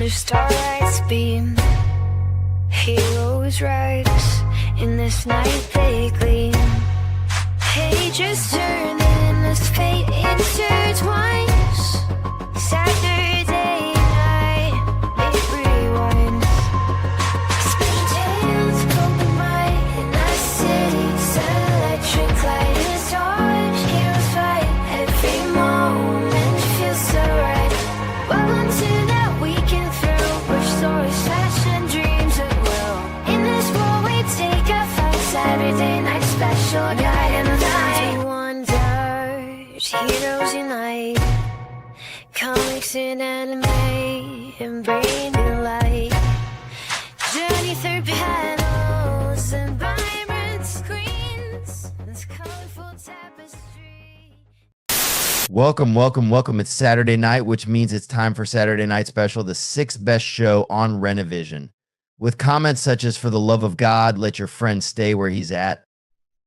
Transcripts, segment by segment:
under starlight's beam. Heroes rise, in this night they gleam. Pages turn and this fate intertwines. Saturday night, it rewinds. Spin tales, broken mind in our city's electric light is torch. Heroes fight, every moment feels so right. Welcome to that weekend thrill, where stories, fashion, dreams at will. In this world we take a fun Saturday night special guide in the night. Heroes unite, comics and anime, and bring new light. Journey through panels and vibrant screens, this colorful tapestry. Welcome. It's Saturday night, which means it's time for Saturday Night Special, the sixth best show on Renovision. With comments such as, "For the love of God, let your friend stay where he's at,"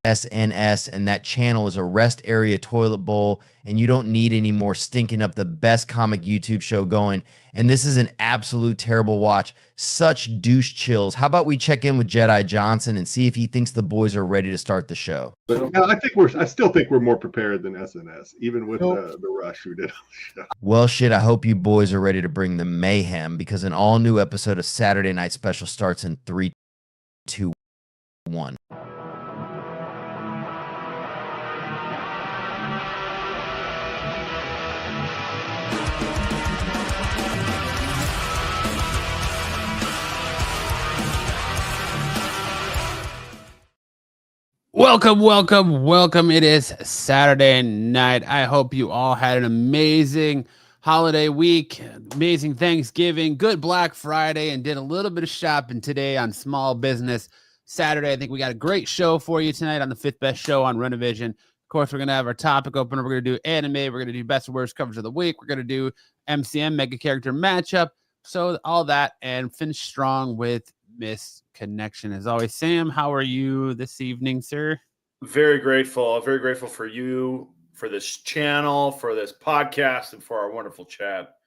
SNS, and that channel is a rest area toilet bowl, and you don't need any more stinking up the best comic YouTube show going. And this is an absolute terrible watch. Such douche chills. How about we check in with Jedi Johnson and see if he thinks the boys are ready to start the show? But yeah, I still think we're more prepared than SNS, even with the rush we did on the show. Well, shit, I hope you boys are ready to bring the mayhem, because an all-new episode of Saturday Night Special starts in 3, 2, 1. Welcome. It is Saturday night. I hope you all had an amazing holiday week, amazing Thanksgiving, good Black Friday, and did a little bit of shopping today on Small Business Saturday. I think we got a great show for you tonight on the fifth best show on Renovision. Of course, we're going to have our topic opener. We're going to do anime. We're going to do best and worst coverage of the week. We're going to do MCM, mega character matchup. So all that, and finish strong with Miss Connection. As always, Sam, how are you this evening, sir? Very grateful for you, for this channel, for this podcast, and for our wonderful chat,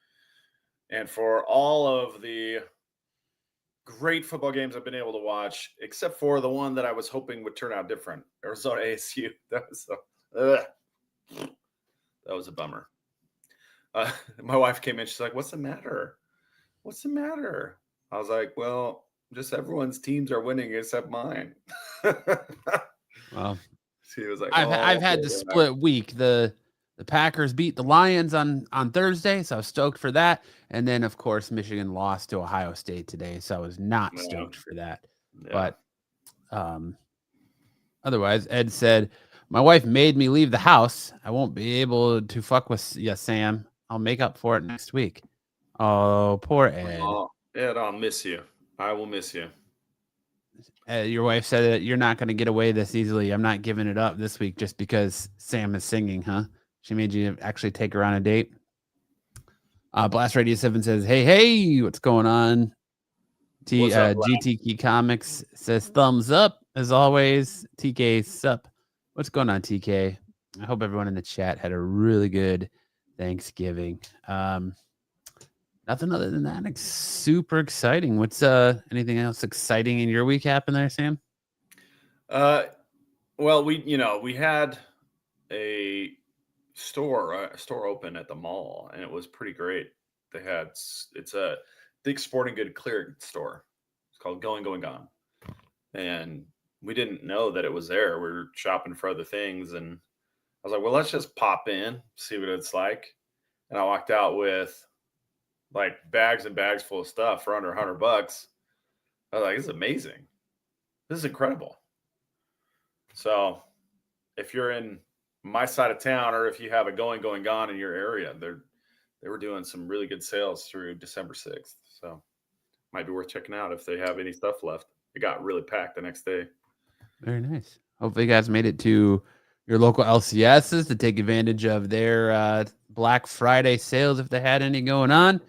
and for all of the great football games I've been able to watch, except for the one that I was hoping would turn out different, Arizona ASU. That was a bummer. My wife came in, she's like, "What's the matter? I was like, "Well, just everyone's teams are winning except mine." Well, she was like, I've had the split week. The Packers beat the Lions on Thursday, so I was stoked for that. And then, of course, Michigan lost to Ohio State today, so I was not stoked for that. Yeah. But otherwise, Ed said, "My wife made me leave the house. I won't be able to fuck with you, Sam. I'll make up for it next week." Oh, poor Ed. Oh, Ed, I'll miss you. I will miss you. Your wife said that you're not going to get away this easily. I'm not giving it up this week just because Sam is singing, huh? She made you actually take her on a date. Blast Radio 7 says, hey, what's going on? GTK Comics says thumbs up as always. TK sup. What's going on, TK? I hope everyone in the chat had a really good Thanksgiving. Nothing other than that. Super exciting. What's anything else exciting in your week happen there, Sam? Well, we had a store open at the mall, and it was pretty great. It's a big sporting good clearance store. It's called Going Gone, and we didn't know that it was there. We were shopping for other things, and I was like, well, let's just pop in, see what it's like. And I walked out with like bags and bags full of stuff for under $100. I was like, this is amazing. This is incredible. So if you're in my side of town, or if you have a Going Gone in your area, they were doing some really good sales through December 6th. So might be worth checking out if they have any stuff left. It got really packed the next day. Very nice. Hopefully you guys made it to your local LCSs to take advantage of their Black Friday sales if they had any going on.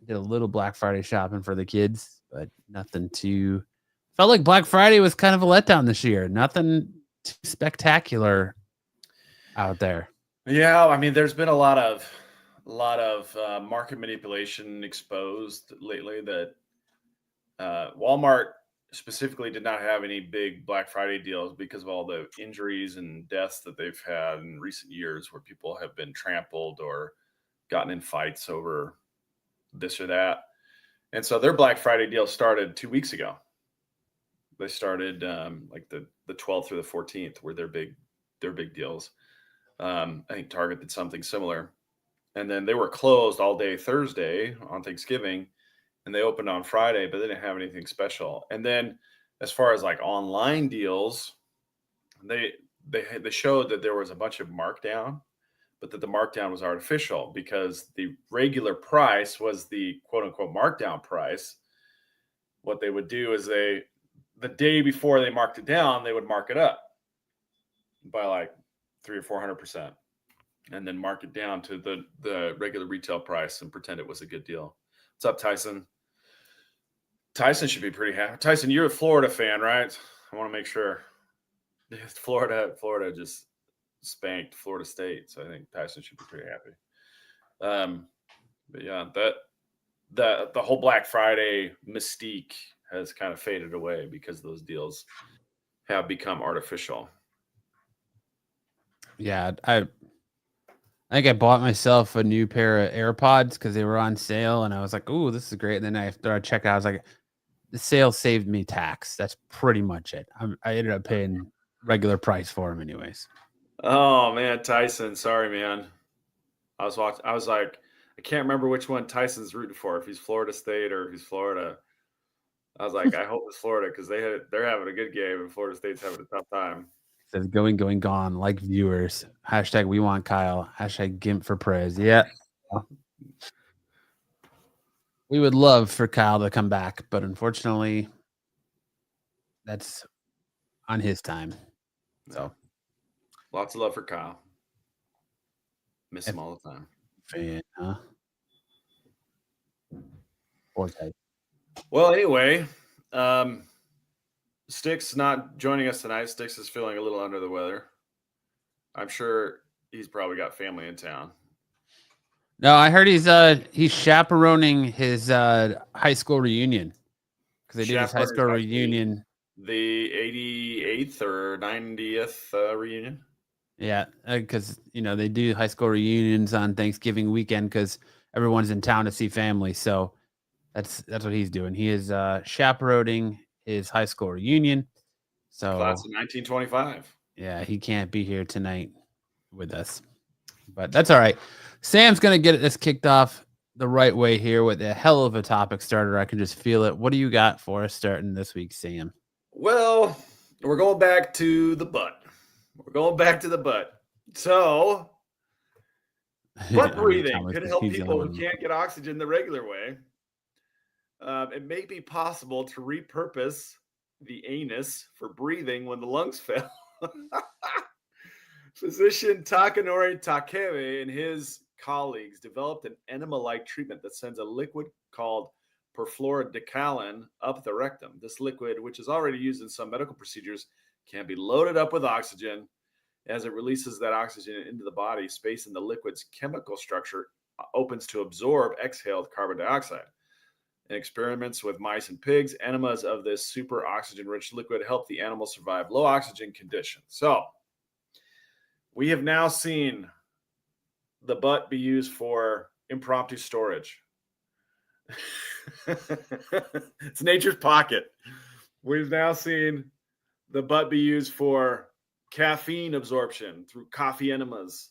Did a little Black Friday shopping for the kids, but nothing too. Felt like Black Friday was kind of a letdown this year. Nothing too spectacular out there. Yeah, I mean, there's been a lot of lot of market manipulation exposed lately that Walmart specifically did not have any big Black Friday deals because of all the injuries and deaths that they've had in recent years where people have been trampled or gotten in fights over this or that. And so their Black Friday deal started 2 weeks ago. They started like the 12th through the 14th were their big deals. I think Target did something similar. And then they were closed all day Thursday on Thanksgiving, and they opened on Friday, but they didn't have anything special. And then as far as like online deals, they showed that there was a bunch of markdown, but that the markdown was artificial because the regular price was the quote unquote markdown price. What they would do is the day before they marked it down, they would mark it up by like 300 or 400%, and then mark it down to the regular retail price and pretend it was a good deal. What's up, Tyson? Tyson should be pretty happy. Tyson, you're a Florida fan, right? I want to make sure. Florida just spanked Florida State, so I think Tyson should be pretty happy. But yeah, the whole Black Friday mystique has kind of faded away because those deals have become artificial. Yeah, I think I bought myself a new pair of AirPods because they were on sale, and I was like, "Ooh, this is great." And then after I checked out, I was like, "The sale saved me tax." That's pretty much it. I ended up paying regular price for them, anyways. Oh man, Tyson, sorry, man. I was like, I can't remember which one Tyson's rooting for, if he's Florida State or if he's Florida. I was like, I hope it's Florida because they're having a good game and Florida State's having a tough time. It says going, gone, like viewers. Hashtag we want Kyle. Hashtag GIMP for Prez. Yeah. We would love for Kyle to come back, but unfortunately, that's on his time. So lots of love for Kyle. Miss him all the time. Fan, huh? Poor guy. Well, anyway, Sticks not joining us tonight. Sticks is feeling a little under the weather. I'm sure he's probably got family in town. No, I heard he's chaperoning his high school reunion because they did his high school reunion. The 88th or 90th reunion. Yeah, because they do high school reunions on Thanksgiving weekend because everyone's in town to see family. So that's what he's doing. He is chaperoning his high school reunion. So class of 1925. Yeah, he can't be here tonight with us, but that's all right. Sam's gonna get this kicked off the right way here with a hell of a topic starter. I can just feel it. What do you got for us starting this week, Sam? Well, we're going back to the butt. So, butt breathing could help people who can't get oxygen the regular way. It may be possible to repurpose the anus for breathing when the lungs fail. Physician Takanori Takebe and his colleagues developed an enema-like treatment that sends a liquid called perfluorodecalan up the rectum. This liquid, which is already used in some medical procedures, can be loaded up with oxygen. As it releases that oxygen into the body, space in the liquid's chemical structure opens to absorb exhaled carbon dioxide. In experiments with mice and pigs, enemas of this super oxygen-rich liquid help the animals survive low oxygen conditions. So, we have now seen the butt be used for impromptu storage. It's nature's pocket. We've now seen the butt be used for caffeine absorption through coffee enemas.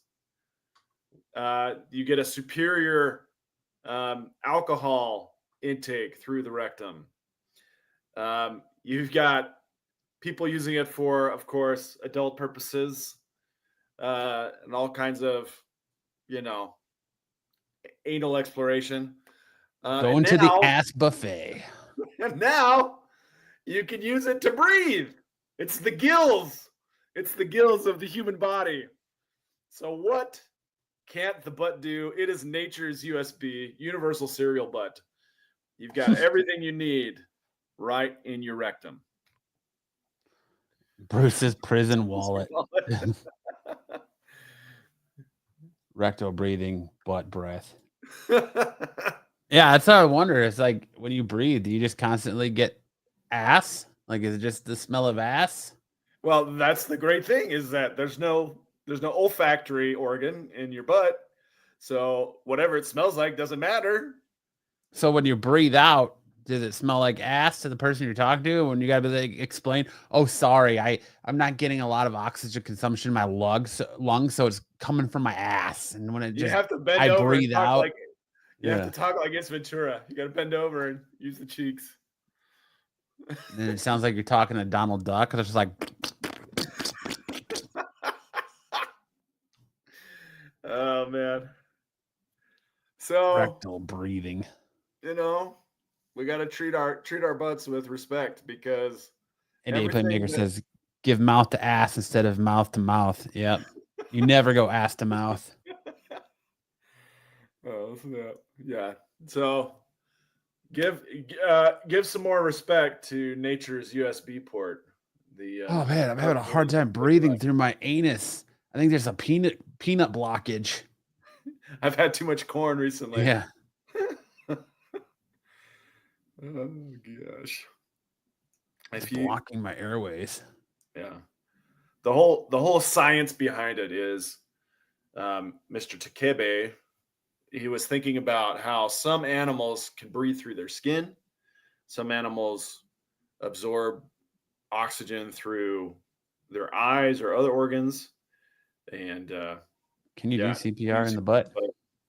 You get a superior alcohol intake through the rectum. You've got people using it for, of course, adult purposes and all kinds of, anal exploration. Going to the ass buffet. And now you can use it to breathe. It's the gills. It's the gills of the human body. So what can't the butt do? It is nature's USB, universal serial butt. You've got everything you need right in your rectum. Bruce's prison wallet. Rectal breathing, butt breath. Yeah, that's how I wonder. It's like when you breathe, do you just constantly get ass? Like, is it just the smell of ass? Well, that's the great thing is that there's no olfactory organ in your butt. So whatever it smells like doesn't matter. So when you breathe out, does it smell like ass to the person you're talking to? When you gotta be like, explain, oh, sorry, I'm not getting a lot of oxygen consumption in my lungs, so it's coming from my ass. And when it You just have to bend I over breathe and talk out. like you have to talk like it's Ventura. You got to bend over and use the cheeks. And it sounds like you're talking to Donald Duck. It's just like, Oh man. So rectal breathing. you know, we got to treat our butts with respect because Idiot everything Playmaker that- says, give mouth to ass instead of mouth to mouth. Yep. You never go ass to mouth. Oh snap. Yeah. So give some more respect to nature's USB port. The Oh man, I'm having a hard time breathing through my anus. I think there's a peanut blockage. I've had too much corn recently. Yeah. Oh gosh. It's blocking my airways. Yeah. The whole science behind it is Mr. Takebe, he was thinking about how some animals can breathe through their skin. Some animals absorb oxygen through their eyes or other organs. And can you do CPR in the butt?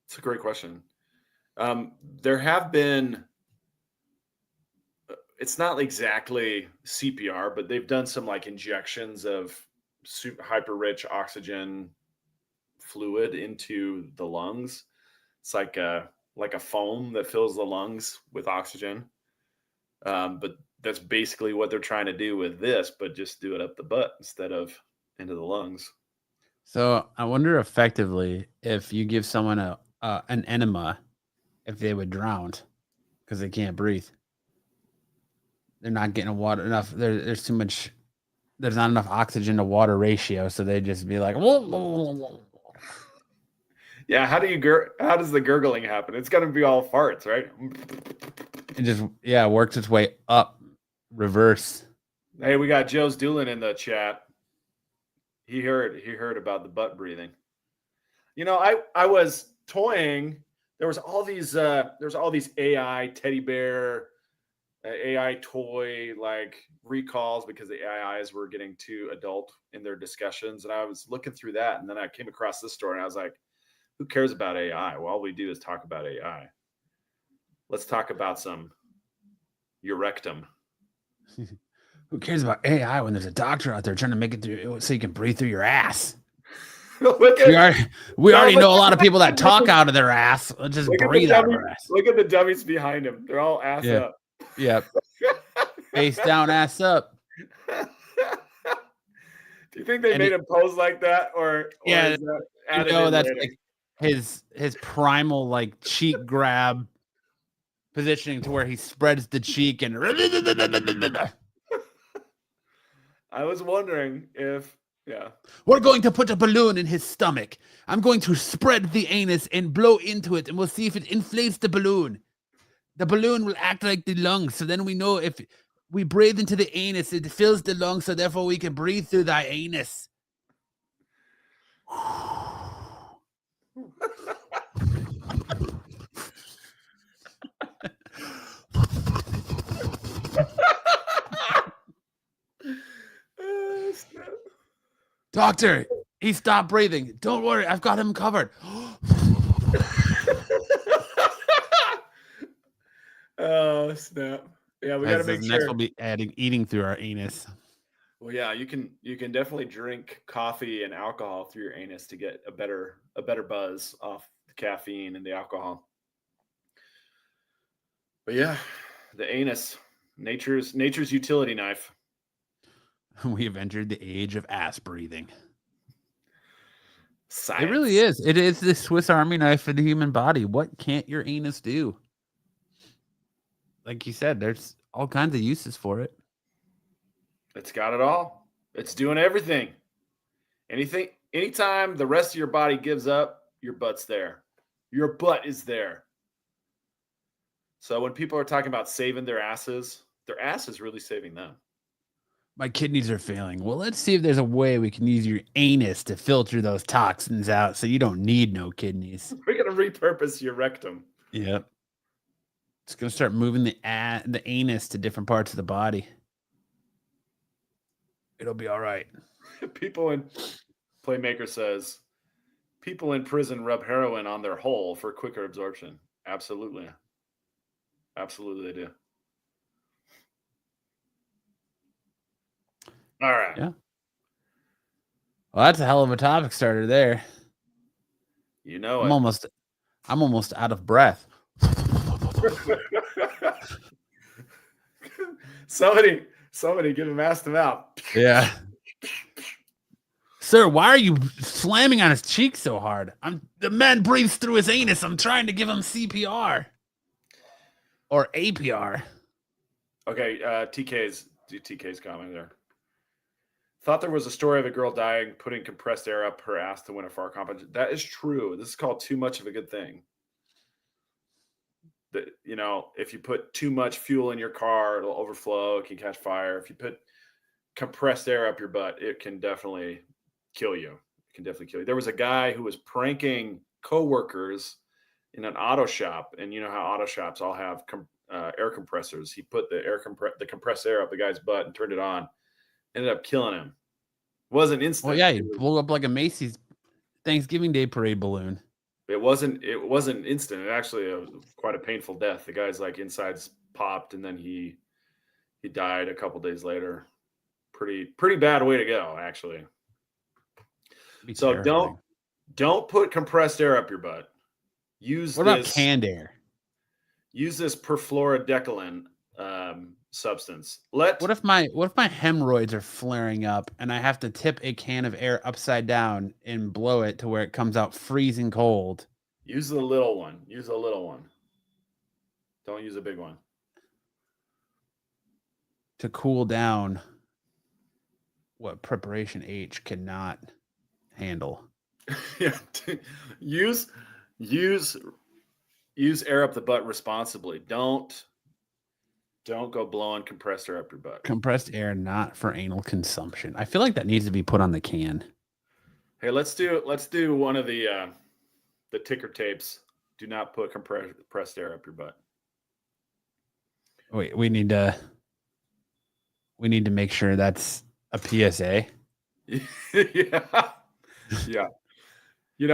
It's a great question. There have been, it's not exactly CPR, but they've done some like injections of hyper rich oxygen fluid into the lungs. It's like a foam that fills the lungs with oxygen. But that's basically what they're trying to do with this, but just do it up the butt instead of into the lungs. So I wonder effectively if you give someone an enema, if they would drown because they can't breathe. They're not getting water enough. There's too much. There's not enough oxygen to water ratio, so they just be like, yeah. How does the gurgling happen? It's gonna be all farts, right? It just works its way up, reverse. Hey, we got Joe's Doolin in the chat. He heard about the butt breathing. You know, I was toying. There was all these AI teddy bear, AI toy like recalls because the AIs were getting too adult in their discussions, and I was looking through that, and then I came across this story, and I was like, "Who cares about AI? Well, all we do is talk about AI. Let's talk about your rectum." Who cares about AI when there's a doctor out there trying to make it through so you can breathe through your ass? We already know a lot of people that talk out of their ass. Let's just breathe out of our ass. Look at the dummies behind him. They're all ass up. Yep. Face down, ass up. Do you think they made him pose like that, or yeah? Is that that's later? like his primal like cheek grab positioning to where he spreads the cheek and. I was wondering if. Yeah. We're going to put a balloon in his stomach. I'm going to spread the anus and blow into it, and we'll see if it inflates the balloon. The balloon will act like the lungs, so then we know if we breathe into the anus, it fills the lungs, so therefore we can breathe through the anus. Doctor, he stopped breathing. Don't worry, I've got him covered. Oh snap! Yeah, we got to make sure. Next, we'll be eating through our anus. Well, yeah, you can definitely drink coffee and alcohol through your anus to get a better buzz off the caffeine and the alcohol. But yeah, the anus, nature's utility knife. We have entered the age of ass breathing. Science. It really is. It is the Swiss Army knife of the human body. What can't your anus do? Like you said, there's all kinds of uses for it. It's got it all. It's doing everything. Anytime the rest of your body gives up, your butt's there. Your butt is there. So when people are talking about saving their ass is really saving them. My kidneys are failing. Well, let's see if there's a way we can use your anus to filter those toxins out so you don't need no kidneys. We're going to repurpose your rectum. Yep. It's going to start moving the anus to different parts of the body. It'll be all right. People in Playmaker says, people in prison rub heroin on their hole for quicker absorption. Absolutely. Absolutely they do. All right. Yeah. Well, that's a hell of a topic starter there. You know I'm almost out of breath. somebody give him ass to mouth. Yeah. Sir, why are you slamming on his cheek so hard? The man breathes through his anus. I'm trying to give him CPR or APR. Okay, TK's comment there. Thought there was a story of a girl dying, putting compressed air up her ass to win a far competition. That is true. This is called too much of a good thing. If you put too much fuel in your car, it'll overflow. It can catch fire. If you put compressed air up your butt, it can definitely kill you. It can definitely kill you. There was a guy who was pranking coworkers in an auto shop, and you know how auto shops all have air compressors. He put the compressed air up the guy's butt and turned it on. Ended up killing him. Wasn't instant. Well, yeah, he blew up like a Macy's Thanksgiving Day parade balloon. It wasn't instant. It actually was quite a painful death. The guy's like insides popped, and then he died a couple days later. Pretty bad way to go, actually. So terrifying. don't put compressed air up your butt. What about canned air? Use this perfluorodecaline substance. What if my hemorrhoids are flaring up and I have to tip a can of air upside down and blow it to where it comes out freezing cold? Use the little one. Don't use a big one. To cool down what preparation H cannot handle. Yeah. Use air up the butt responsibly. Don't go blowing compressed air up your butt. Compressed air not for anal consumption. I feel like that needs to be put on the can. Hey, let's do one of the ticker tapes. Do not put compressed air up your butt. Wait, we need to make sure that's a PSA. Yeah. Yeah.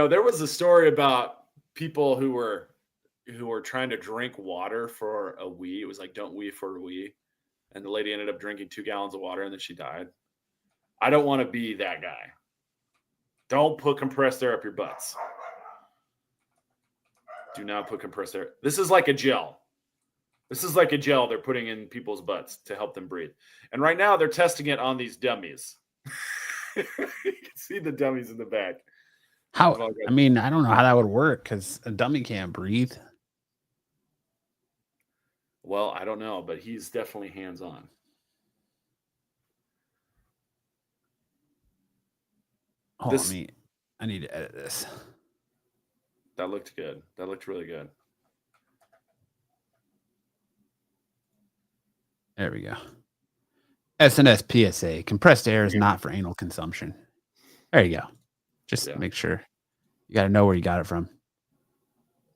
There was a story about people who were trying to drink water for a wee. It was like, don't wee for a wee. And the lady ended up drinking 2 gallons of water and then she died. I don't want to be that guy. Don't put compressed air up your butts. Do not put compressed air. This is like a gel. They're putting in people's butts to help them breathe. And right now they're testing it on these dummies. You can see the dummies in the back. I don't know how that would work because a dummy can't breathe. Well, I don't know, but he's definitely hands-on. I need to edit this. That looked good. That looked really good. There we go. SNS PSA. Compressed air is not for anal consumption. There you go. Just make sure. You got to know where you got it from.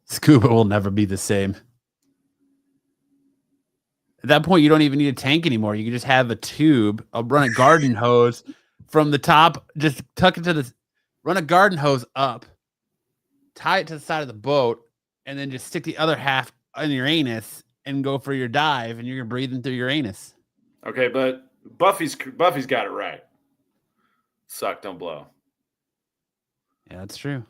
Scuba will never be the same. At that point, you don't even need a tank anymore. You can just have a tube. I'll run a garden hose from the top. Just tuck it to run a garden hose up, tie it to the side of the boat, and then just stick the other half in your anus and go for your dive, and you're breathing through your anus. Okay, but Buffy's got it right. Suck, don't blow. Yeah, that's true.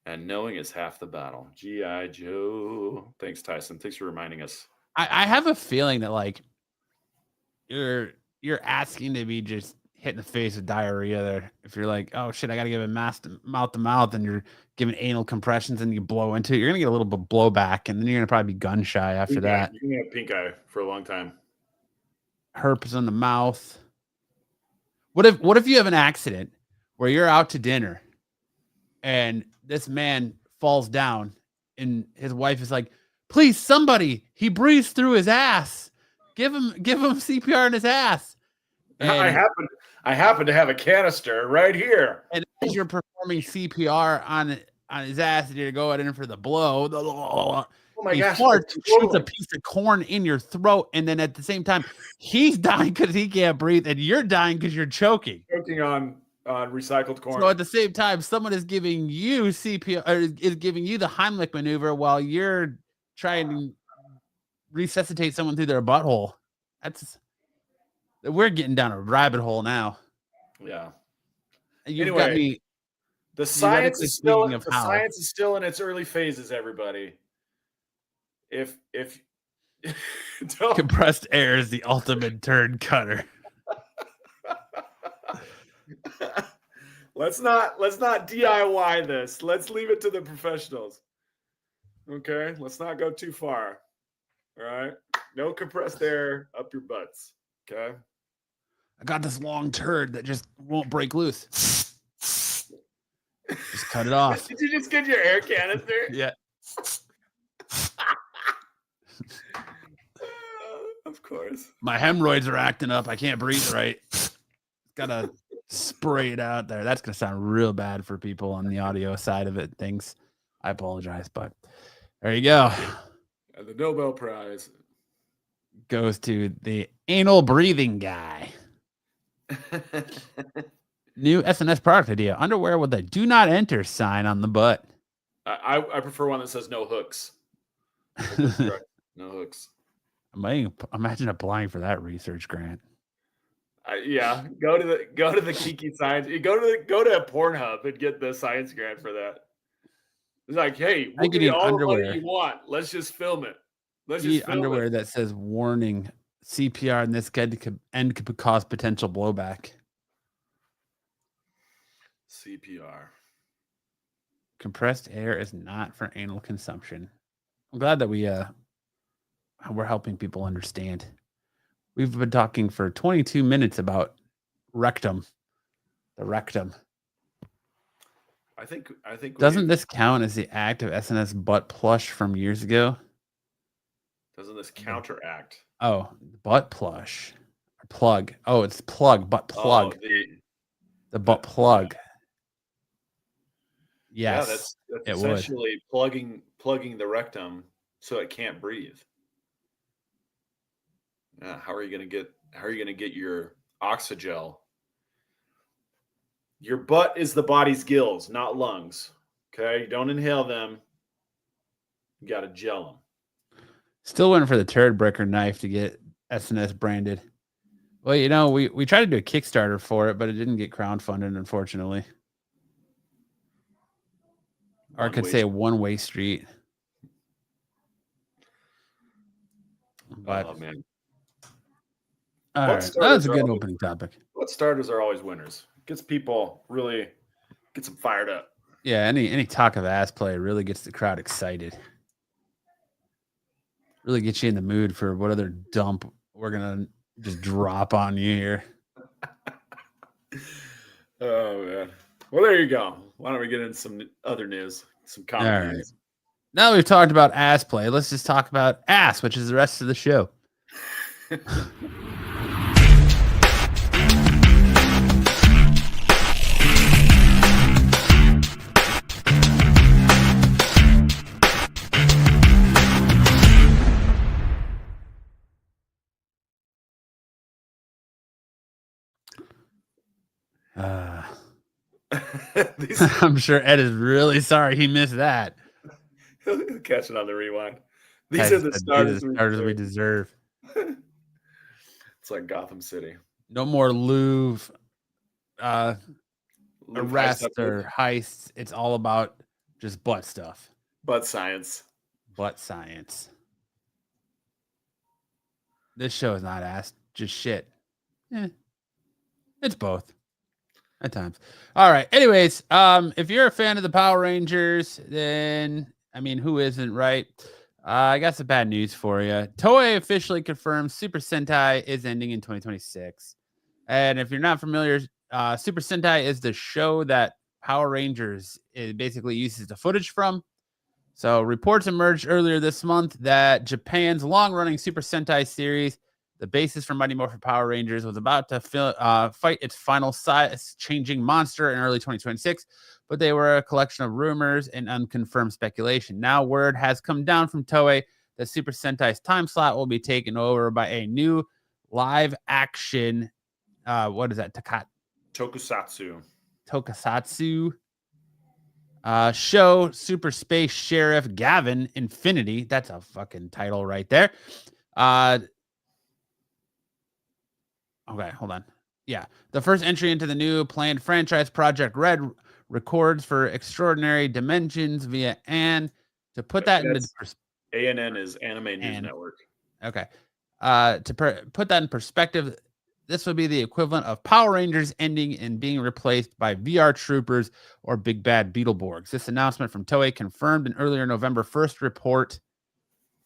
And knowing is half the battle. G.I. Joe. Thanks, Tyson. Thanks for reminding us. I have a feeling that like you're asking to be just hit in the face with diarrhea there. If you're like, oh shit, I gotta give it mouth to mouth, and you're giving anal compressions and you blow into it, you're gonna get a little bit of blowback, and then you're gonna probably be gun shy after that. You're gonna have pink eye for a long time. Herpes in the mouth. What if you have an accident where you're out to dinner and this man falls down, and his wife is like, "Please, somebody! He breathes through his ass. Give him CPR in his ass." And I happen to have a canister right here. And as you're performing CPR on his ass, and you're going in for the blow, Oh my he gosh! farts, shoots a piece of corn in your throat, and then at the same time, he's dying because he can't breathe, and you're dying because you're choking. Choking on recycled corn. So at the same time, someone is giving you CPR, or is giving you the Heimlich maneuver while you're trying to resuscitate someone through their butthole. We're getting down a rabbit hole now. Yeah. You've got me. The science is still in its early phases, everybody. If Compressed air is the ultimate turd cutter. Let's not DIY this. Let's leave it to the professionals. Okay? Let's not go too far. All right? No compressed air up your butts. Okay? I got this long turd that just won't break loose. Just cut it off. Did you just get your air canister? Yeah. Of course. My hemorrhoids are acting up. I can't breathe right. Gotta spray it out there. That's gonna sound real bad for people on the audio side of it. Things. I apologize, but there you go. And the Nobel Prize goes to the anal breathing guy. New SNS product idea: underwear with a "Do Not Enter" sign on the butt. I prefer one that says no hooks. No hooks. I might imagine applying for that research grant. Yeah, go to the Kiki science. Go to Pornhub and get the science grant for that. It's like, hey, we'll give you all the money you want. Let's just film it. Let's just film underwear that says "Warning: CPR in this end could cause potential blowback." CPR. Compressed air is not for anal consumption. I'm glad that we're helping people understand. We've been talking for 22 minutes about rectum. The rectum. I think doesn't this count as the act of SNS butt plush from years ago? Doesn't this counteract? Oh, butt plush. Plug. Oh, it's plug, butt plug. Oh, the butt plug. Yes. Yeah, that's essentially plugging the rectum so it can't breathe. Yeah, how are you gonna get your oxygel? Your butt is the body's gills, not lungs. Okay, you don't inhale them. You gotta gel them. Still waiting for the turd breaker knife to get SNS branded. Well, we tried to do a Kickstarter for it, but it didn't get crowdfunded, unfortunately. Or I could say a one-way street. But, oh man. All right. That's a good opening topic. What starters are always winners. Gets people really gets them fired up. Yeah, any talk of ass play really gets the crowd excited. Really gets you in the mood for what other dump we're gonna just drop on you here. Oh man. Well, there you go. Why don't we get into some other news, some common news? Right. Now that we've talked about ass play, let's just talk about ass, which is the rest of the show. I'm sure Ed is really sorry he missed that. Catch it on the rewind. These are the starters we deserve. It's like Gotham City. No more Louvre arrests or heists. It's all about just butt stuff. Butt science. Butt science. This show is not ass, just shit. It's both. At times. All right. Anyways, if you're a fan of the Power Rangers, then who isn't, right? I got some bad news for you. Toei officially confirmed Super Sentai is ending in 2026. And if you're not familiar, Super Sentai is the show that Power Rangers it basically uses the footage from. So reports emerged earlier this month that Japan's long-running Super Sentai series, the basis for Mighty Morphin Power Rangers, was about to fight its final size-changing monster in early 2026, but they were a collection of rumors and unconfirmed speculation. Now word has come down from Toei that Super Sentai's time slot will be taken over by a new live-action, what is that, Tokusatsu show, Super Space Sheriff Gavin Infinity. That's a fucking title right there. Okay, hold on. Yeah, the first entry into the new planned franchise, Project Red, records for Extraordinary Dimensions via ANN. To put that into ANN is Anime News Network. Okay. Put that in perspective, this would be the equivalent of Power Rangers ending and being replaced by VR Troopers or Big Bad Beetleborgs. This announcement from Toei confirmed an earlier November 1st report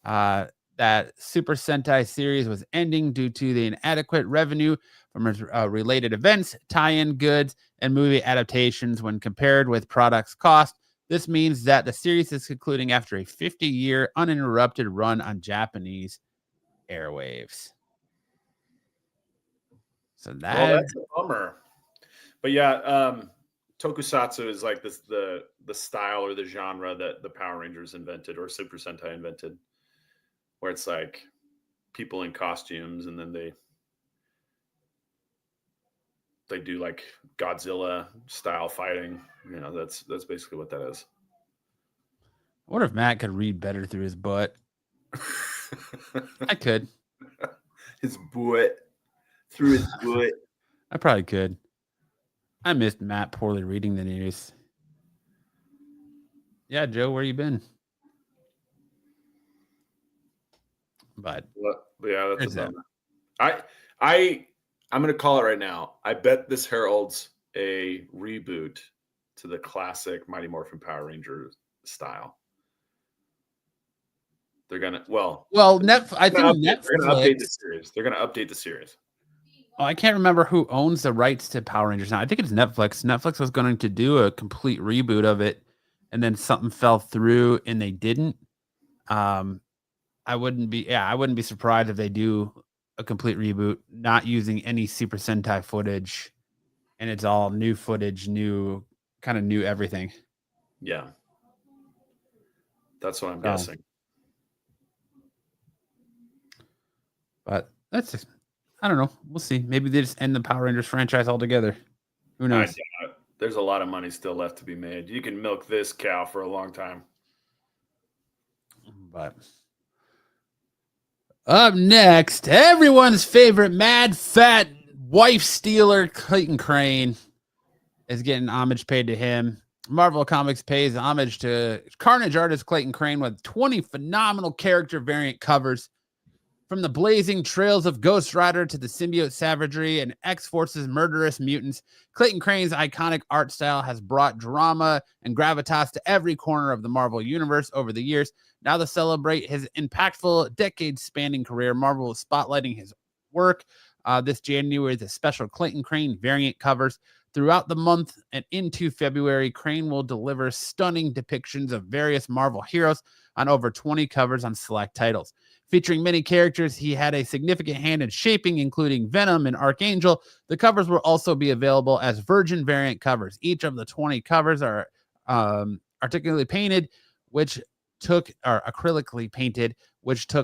that Super Sentai series was ending due to the inadequate revenue from related events, tie-in goods, and movie adaptations when compared with products cost. This means that the series is concluding after a 50-year uninterrupted run on Japanese airwaves. So that's a bummer. But yeah, Tokusatsu is like this the style or the genre that the Power Rangers invented or Super Sentai invented, where it's like people in costumes and then they do like Godzilla style fighting. You know, that's basically what that is. I wonder if Matt could read better through his butt. I could. His butt. Through his butt. I probably could. I missed Matt poorly reading the news. Yeah, Joe, where you been? But yeah, that's a bummer. I'm gonna call it right now. I bet this heralds a reboot to the classic Mighty Morphin Power Rangers style. They're gonna I think Netflix. They're gonna update the series. They're gonna update the series. Oh, I can't remember who owns the rights to Power Rangers now. I think it's Netflix. Netflix was going to do a complete reboot of it, and then something fell through, and they didn't. I wouldn't be surprised if they do a complete reboot, not using any Super Sentai footage, and it's all new footage, new everything. Yeah, that's what I'm guessing. But that's just, I don't know. We'll see. Maybe they just end the Power Rangers franchise altogether. Who knows? There's a lot of money still left to be made. You can milk this cow for a long time. But up next, everyone's favorite mad fat wife stealer, Clayton Crane, is getting homage paid to him. Marvel Comics pays homage to Carnage artist Clayton Crane with 20 phenomenal character variant covers. From the blazing trails of Ghost Rider to the symbiote savagery and X-Force's murderous mutants, Clayton Crane's iconic art style has brought drama and gravitas to every corner of the Marvel universe over the years. Now to celebrate his impactful decade-spanning career, Marvel is spotlighting his work this January with a special Clayton Crane variant covers. Throughout the month and into February, Crane will deliver stunning depictions of various Marvel heroes on over 20 covers on select titles. Featuring many characters he had a significant hand in shaping, including Venom and Archangel, the covers will also be available as Virgin variant covers. Each of the 20 covers are acrylically painted, which took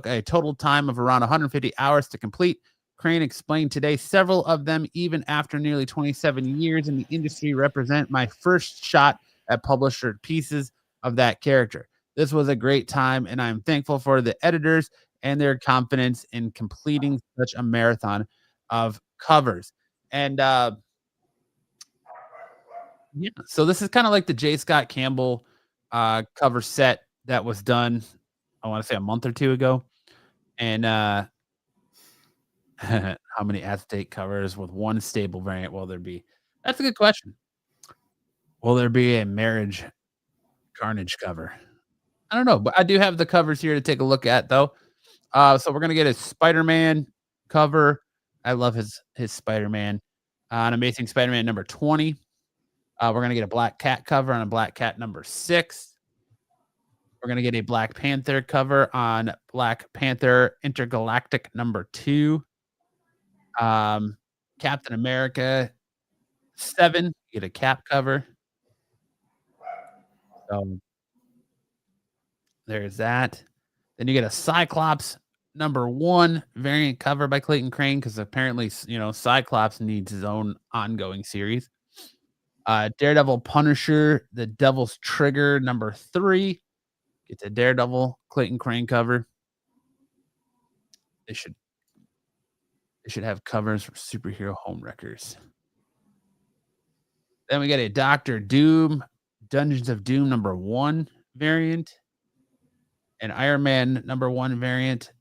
a total time of around 150 hours to complete. Crane explained today several of them, even after nearly 27 years in the industry, represent my first shot at publisher pieces of that character. This was a great time, and I'm thankful for the editors and their confidence in completing such a marathon of covers. And so this is kind of like the J. Scott Campbell cover set that was done, I want to say a month or two ago. And how many Aztec covers with one stable variant will there be? That's a good question. Will there be a marriage Carnage cover? I don't know, but I do have the covers here to take a look at, though. So we're gonna get a Spider-Man cover. I love his Spider-Man. An Amazing Spider-Man number 20. We're going to get a Black Cat cover on a Black Cat number 6. We're going to get a Black Panther cover on Black Panther Intergalactic number 2. Captain America 7, you get a Cap cover. So there's that. Then you get a Cyclops number 1 variant cover by Clayton Crane, because apparently, Cyclops needs his own ongoing series. Daredevil Punisher, the Devil's Trigger number 3. Gets a Daredevil Clayton Crane cover. They should have covers for superhero home wreckers. Then we get a Doctor Doom, Dungeons of Doom number 1 variant. An Iron Man number 1 variant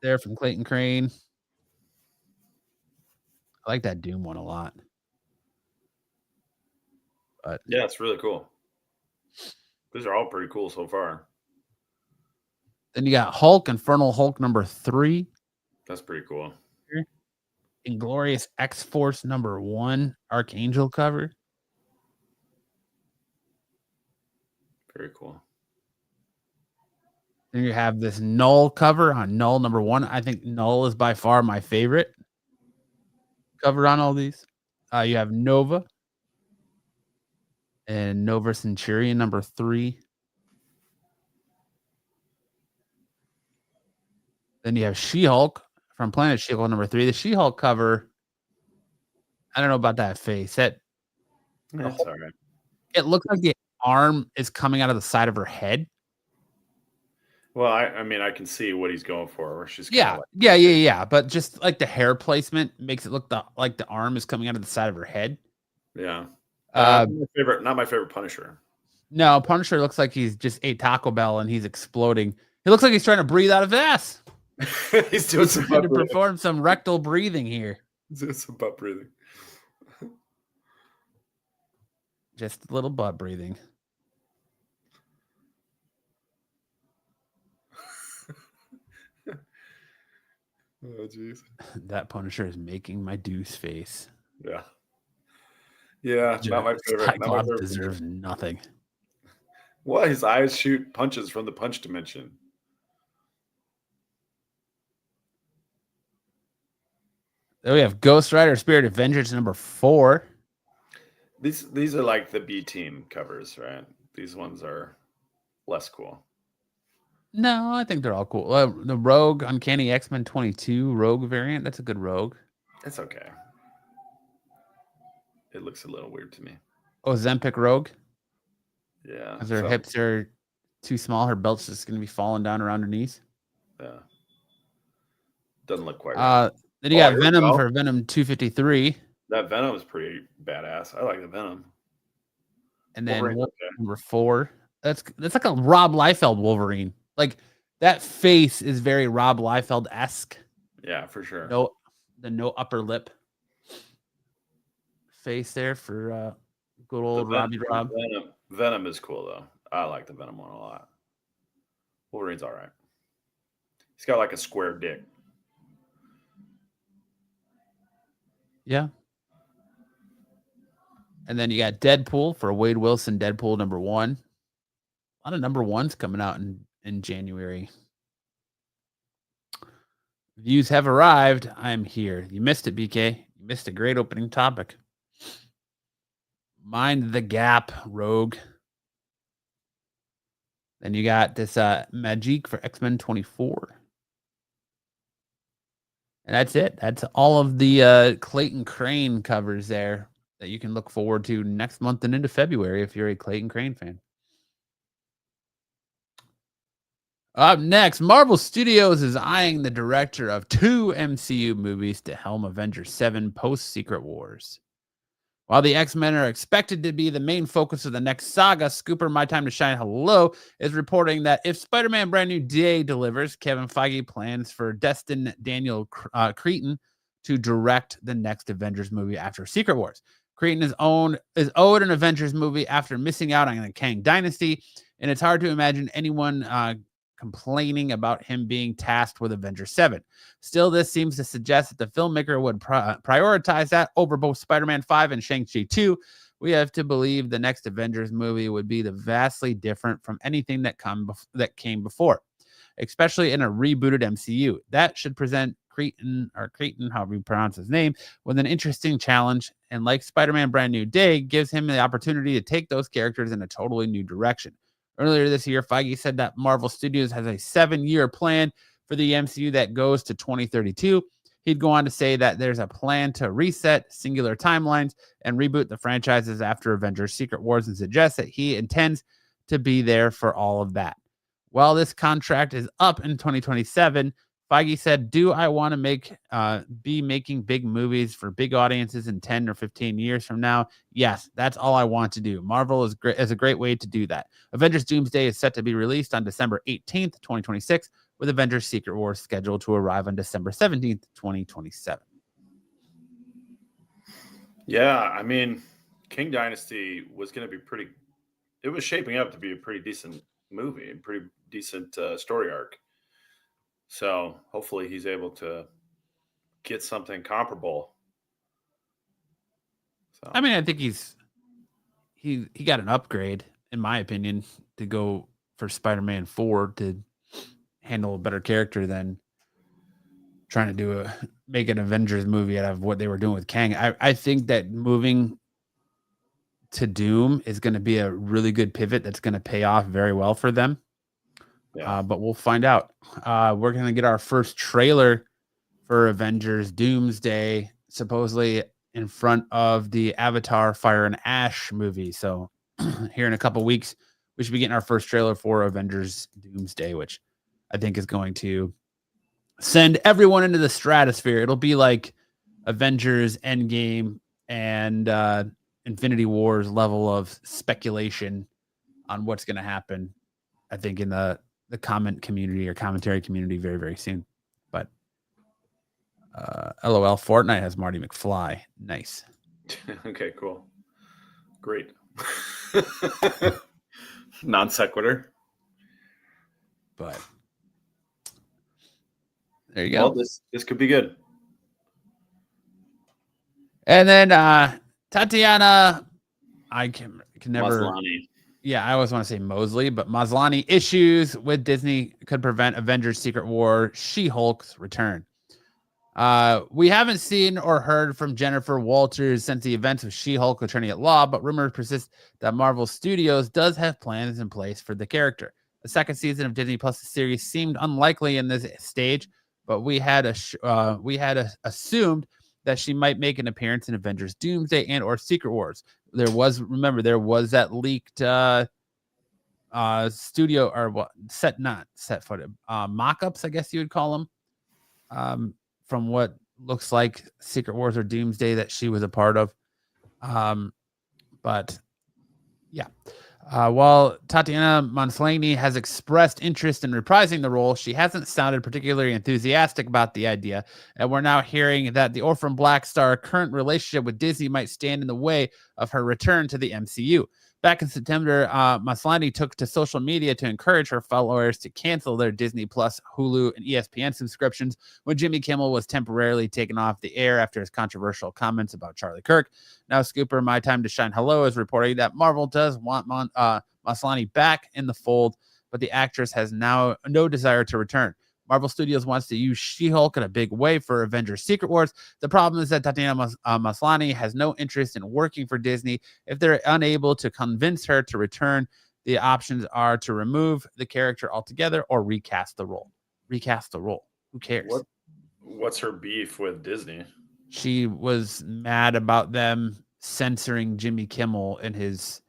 there from Clayton Crane. I like that Doom one a lot. But yeah, it's really cool. These are all pretty cool so far. Then you got Hulk, Infernal Hulk number 3. That's pretty cool. Inglorious X-Force number 1 Archangel cover. Very cool. Then you have this Null cover on Null number 1. I think Null is by far my favorite cover on all these. You have Nova and Nova Centurion number 3. Then you have She-Hulk from Planet She-Hulk number 3. The She-Hulk cover, I don't know about that face. That's all right. It looks like the arm is coming out of the side of her head. Well, I mean, I can see what he's going for. Where she's Yeah. But just like the hair placement makes it look like the arm is coming out of the side of her head. Yeah. Not my favorite Punisher. No, Punisher looks like he's just ate Taco Bell and he's exploding. He looks like he's trying to breathe out of his ass. He's doing some trying to perform some rectal breathing here. He's doing some butt breathing. Just a little butt breathing. Oh, jeez. That Punisher is making my deuce face. Yeah. Yeah, not my favorite. Cyclops deserves nothing. Well, his eyes shoot punches from the punch dimension. Then we have Ghost Rider Spirit of Vengeance number 4. These are like the B team covers, right? These ones are less cool. No, I think they're all cool. The Rogue Uncanny X-Men 22 Rogue variant. That's a good Rogue. It's okay. It looks a little weird to me. Ozempic Rogue. Yeah. Because her hips are too small. Her belt's just going to be falling down around her knees. Yeah. Doesn't look quite right. Then you got Venom for Venom 253. That Venom is pretty badass. I like the Venom. And then number 4. That's like a Rob Liefeld Wolverine. Like that face is very Rob Liefeld-esque. Yeah, for sure. No upper lip face there for good old Robbie Rob. Venom is cool though. I like the Venom one a lot. Wolverine's all right. He's got like a square dick. Yeah. And then you got Deadpool for Wade Wilson, Deadpool number 1. A lot of number 1s coming out in January. Views have arrived. I'm here. You missed it, BK. You missed a great opening topic. Mind the Gap, Rogue. Then you got this Magique for X-Men 24. And that's it. That's all of the Clayton Crane covers there that you can look forward to next month and into February if you're a Clayton Crane fan. Up next, Marvel Studios is eyeing the director of 2 MCU movies to helm Avengers 7 post-Secret Wars. While the X-Men are expected to be the main focus of the next saga, Scooper My Time to Shine Hello is reporting that if Spider-Man Brand New Day delivers, Kevin Feige plans for Destin Daniel Cretton to direct the next Avengers movie after Secret Wars. Cretton is owed an Avengers movie after missing out on the Kang Dynasty, and it's hard to imagine anyone complaining about him being tasked with Avengers 7. Still, this seems to suggest that the filmmaker would prioritize that over both Spider-Man 5 and Shang-Chi 2, we have to believe the next Avengers movie would be vastly different from anything that came before, especially in a rebooted MCU. That should present Creighton, however you pronounce his name, with an interesting challenge. And like Spider-Man Brand New Day, gives him the opportunity to take those characters in a totally new direction. Earlier this year, Feige said that Marvel Studios has a 7-year plan for the MCU that goes to 2032. He'd go on to say that there's a plan to reset singular timelines and reboot the franchises after Avengers Secret Wars, and suggests that he intends to be there for all of that. While this contract is up in 2027, Feige said, "Do I want to be making big movies for big audiences in 10 or 15 years from now? Yes, that's all I want to do. Marvel is a great way to do that." Avengers Doomsday is set to be released on December 18th, 2026, with Avengers Secret Wars scheduled to arrive on December 17th, 2027. Yeah, I mean, King Dynasty was going to be it was shaping up to be a pretty decent movie, a pretty decent story arc. So hopefully he's able to get something comparable. So I mean, I think he got an upgrade, in my opinion, to go for Spider-Man 4 to handle a better character than trying to make an Avengers movie out of what they were doing with Kang. I think that moving to Doom is going to be a really good pivot that's going to pay off very well for them. yeah. But we'll find out. We're going to get our first trailer for Avengers Doomsday, supposedly in front of the Avatar Fire and Ash movie. So here in a couple weeks, we should be getting our first trailer for Avengers Doomsday, which I think is going to send everyone into the stratosphere. It'll be like Avengers Endgame and Infinity Wars level of speculation on what's going to happen, I think, in the comment community or commentary community very, very soon. But LOL, Fortnite has Marty McFly. Nice. Okay, cool. Great. Non sequitur. But there you go. Well, this could be good. And then Tatiana, I can never. Maslany. Yeah, I always want to say Mosley, but Maslany issues with Disney could prevent Avengers Secret War She-Hulk's return. We haven't seen or heard from Jennifer Walters since the events of She-Hulk Attorney at Law, but rumors persist that Marvel Studios does have plans in place for the character. The second season of Disney Plus series seemed unlikely in this stage, but we had assumed that she might make an appearance in Avengers Doomsday and or Secret Wars. There was that leaked studio or what not set footage mock-ups, I guess you would call them, from what looks like Secret Wars or Doomsday that she was a part of. But yeah. While Tatiana Maslany has expressed interest in reprising the role, she hasn't sounded particularly enthusiastic about the idea. And we're now hearing that the Orphan Black Star current relationship with Disney might stand in the way of her return to the MCU. Back in September, Maslany took to social media to encourage her followers to cancel their Disney Plus, Hulu, and ESPN subscriptions when Jimmy Kimmel was temporarily taken off the air after his controversial comments about Charlie Kirk. Now, Scooper, My Time to Shine Hello is reporting that Marvel does want Maslany back in the fold, but the actress has now no desire to return. Marvel Studios wants to use She-Hulk in a big way for Avengers Secret Wars. The problem is that Tatiana Maslany has no interest in working for Disney. If they're unable to convince her to return, the options are to remove the character altogether or recast the role. Who cares? What's her beef with Disney? She was mad about them censoring Jimmy Kimmel and his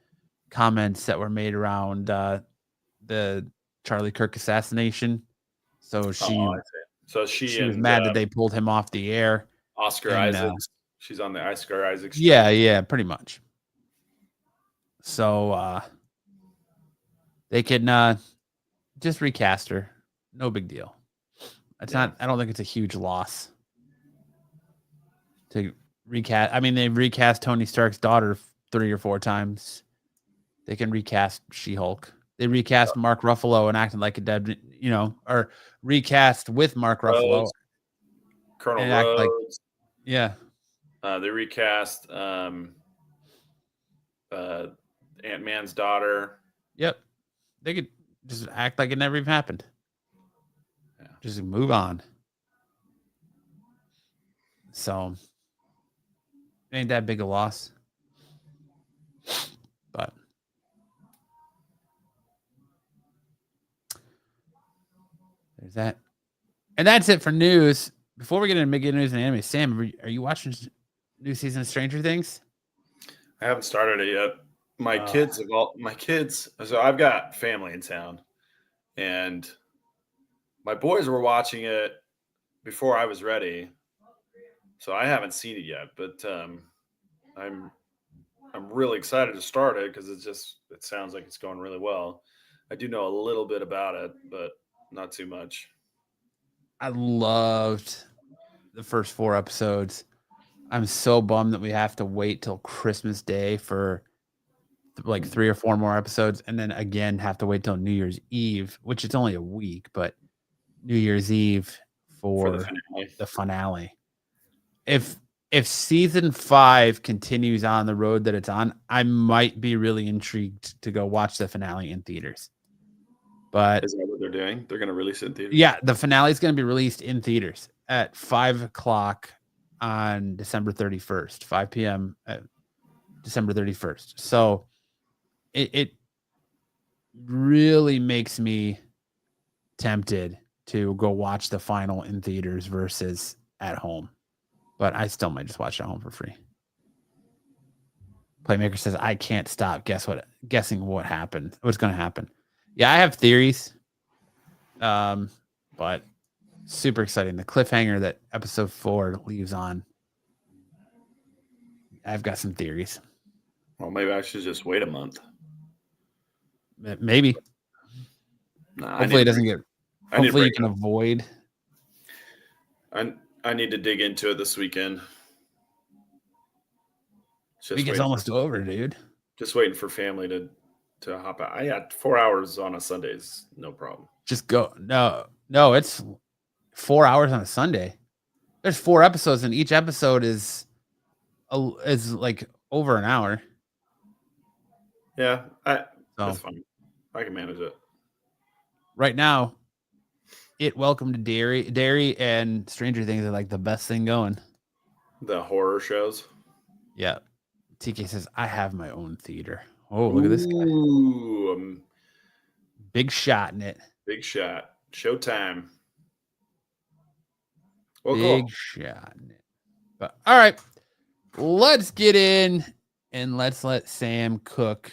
comments that were made around the Charlie Kirk assassination. So she was mad that they pulled him off the air. Oscar Isaacs. She's on the Oscar Isaacs. Yeah, pretty much. So they can just recast her. No big deal. It's not. I don't think it's a huge loss to recast. I mean, they've recast Tony Stark's daughter 3 or 4 times. They can recast She-Hulk. They recast Mark Ruffalo and acting like a dead, or recast with Mark Ruffalo. Colonel Rhodes. Yeah. They recast Ant-Man's daughter. Yep. They could just act like it never even happened. Yeah. Just move on. So ain't that big a loss. But there's that. And that's it for news. Before we get into big news and anime, Sam, are you watching new season of Stranger Things? I haven't started it yet. My kids, so I've got family in town, and my boys were watching it before I was ready, so I haven't seen it yet. But I'm really excited to start it because it sounds like it's going really well. I do know a little bit about it, but not too much. I loved the first 4 episodes. I'm so bummed that we have to wait till Christmas Day for like 3 or 4 more episodes, and then again have to wait till New Year's Eve, which it's only a week, but New Year's Eve for the finale. If season 5 continues on the road that it's on, I might be really intrigued to go watch the finale in theaters. But is that what they're doing? They're going to release it in theaters? Yeah, the finale is going to be released in theaters at 5 o'clock on December 31st, 5 p.m. December 31st. So it really makes me tempted to go watch the final in theaters versus at home. But I still might just watch it at home for free. Playmaker says, I can't stop guessing what happened. What's going to happen. Yeah, I have theories. But super exciting. The cliffhanger that episode 4 leaves on. I've got some theories. Well, maybe I should just wait a month. Maybe. Nah, hopefully it doesn't get. Hopefully you can avoid. I need to dig into it this weekend. Weekend's almost over, dude. Just waiting for family to hop out. I got 4 hours on a Sunday is no problem. Just go. No, it's 4 hours on a Sunday. There's 4 episodes, and each episode is like over an hour. Yeah, that's fine. I can manage it. Right now, Welcome to Derry and Stranger Things are like the best thing going. The horror shows. Yeah. TK says, I have my own theater. Oh, look at this guy. Ooh, big shot in it. Big shot. Showtime. Well, big shot in it. But all right, let's get in and let's let Sam cook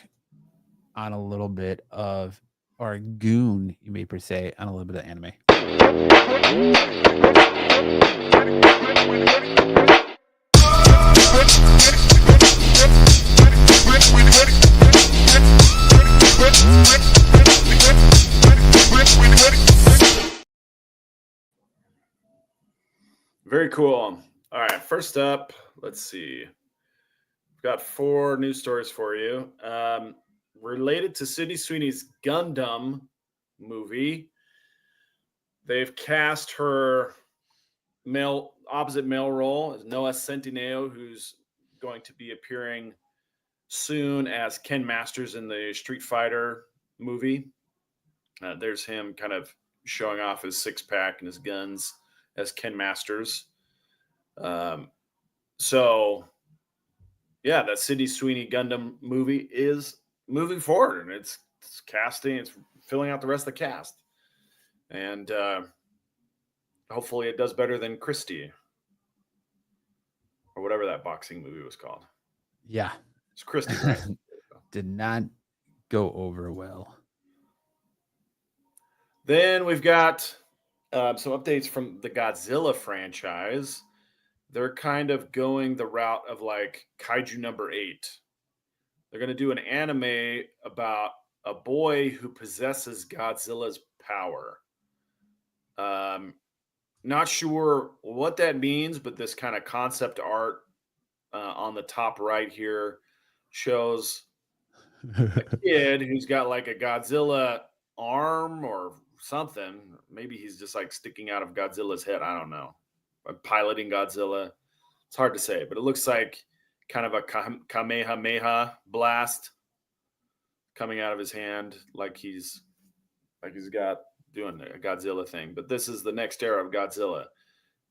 on a little bit of, or goon, you may per se, on a little bit of anime. Very cool. All right, first up, let's see. We've got 4 news stories for you. Related to Sydney Sweeney's Gundam movie, they've cast her opposite male role as Noah Centineo, who's going to be appearing soon as Ken Masters in the Street Fighter movie. There's him kind of showing off his 6-pack and his guns as Ken Masters. So yeah, that Sydney Sweeney Gundam movie is moving forward, and it's casting, it's filling out the rest of the cast. And hopefully it does better than Christie or whatever that boxing movie was called. Yeah. It's Christie, right? Did not go over well. Then we've got some updates from the Godzilla franchise. They're kind of going the route of like Kaiju number 8. They're going to do an anime about a boy who possesses Godzilla's power. Not sure what that means, but this kind of concept art on the top right here shows a kid who's got like a Godzilla arm or something. Maybe he's just like sticking out of Godzilla's head. I don't know. Piloting Godzilla. It's hard to say, but it looks like kind of a Kamehameha blast coming out of his hand, like he's got doing a Godzilla thing. But this is the next era of Godzilla,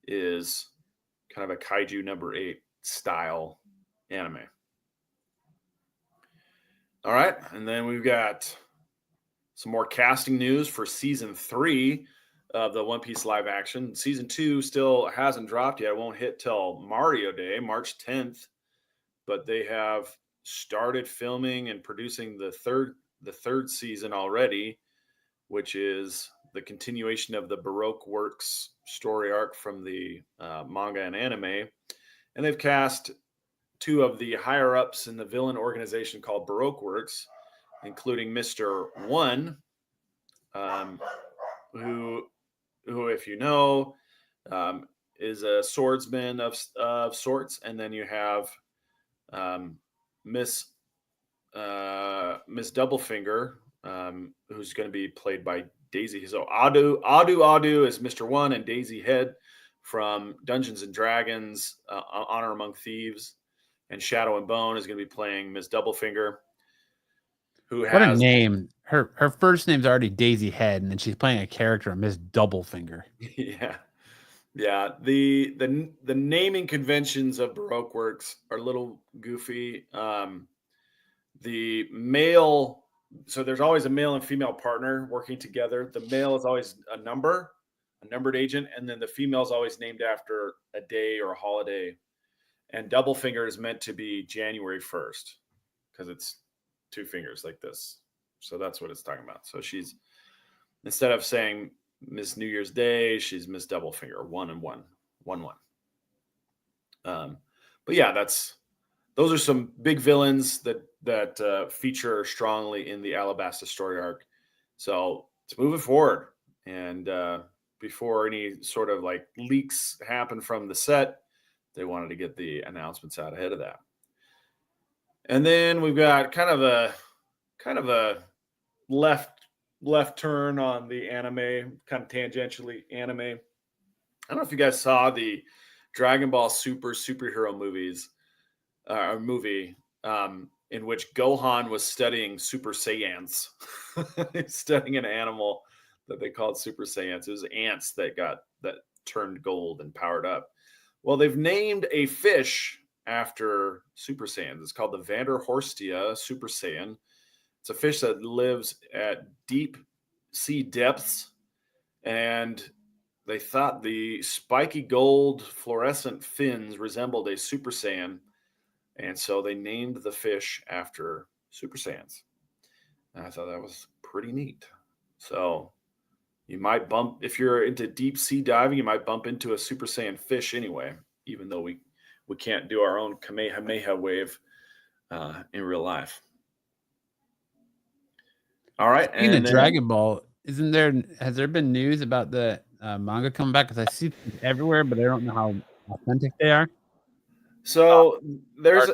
is kind of a Kaiju number 8 style anime. All right, and then we've got some more casting news for season 3 of the One Piece live action. Season 2 still hasn't dropped yet. It won't hit till Mario Day, March 10th. But they have started filming and producing the third season already, which is the continuation of the Baroque Works story arc from the manga and anime. And they've cast 2 of the higher ups in the villain organization called Baroque Works, including Mr. One, who, if you know, is a swordsman of sorts. And then you have Miss Doublefinger, who's going to be played by Daisy. So Adu is Mr. One, and Daisy Head from Dungeons and Dragons, Honor Among Thieves, and Shadow and Bone is going to be playing Miss Doublefinger. What a name! Her first name's already Daisy Head, and then she's playing a character, Miss Doublefinger. Yeah. The naming conventions of Baroque Works are a little goofy. The male, so there's always a male and female partner working together. The male is always a numbered agent, and then the female is always named after a day or a holiday. And Doublefinger is meant to be January 1st because it's 2 fingers like this. So that's what it's talking about. So she's, instead of saying Miss New Year's Day, she's Miss Doublefinger, 1 and 1, 1 1. But yeah, those are some big villains that feature strongly in the Alabasta story arc. So let's move it forward. And before any sort of like leaks happen from the set, they wanted to get the announcements out ahead of that. And then we've got kind of a left turn on the anime, kind of tangentially anime. I don't know if you guys saw the Dragon Ball superhero movie, in which Gohan was studying Super Saiyans. He's studying an animal that they called Super Saiyans. It was ants that turned gold and powered up. Well, they've named a fish after Super Saiyans. It's called the Vanderhorstia Super Saiyan. It's a fish that lives at deep sea depths, and they thought the spiky gold fluorescent fins resembled a Super Saiyan, and so they named the fish after Super Saiyans. And I thought that was pretty neat. So you might if you're into deep sea diving, you might bump into a Super Saiyan fish anyway, even though we can't do our own Kamehameha wave in real life. All right. Speaking of Dragon Ball, has there been news about the manga coming back? Because I see them everywhere, but I don't know how authentic they are. So there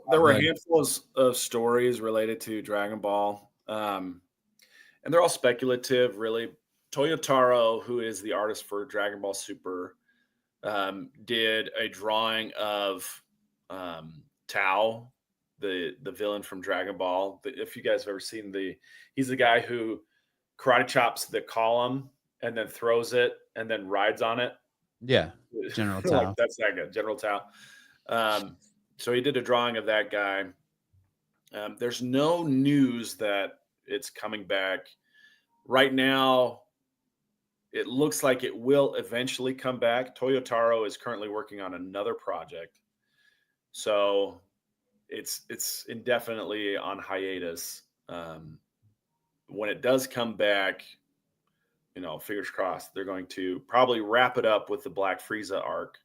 were a handful of stories related to Dragon Ball, and they're all speculative, really. Toyotaro, who is the artist for Dragon Ball Super, did a drawing of Tao, the villain from Dragon Ball. If you guys have ever seen he's the guy who karate chops the column and then throws it and then rides on it. Yeah, General Tao. Like, that's that good, General Tao. So he did a drawing of that guy. There's no news that it's coming back right now. It looks like it will eventually come back. Toyotaro is currently working on another project, so it's indefinitely on hiatus. When it does come back, fingers crossed, they're going to probably wrap it up with the Black Frieza arc.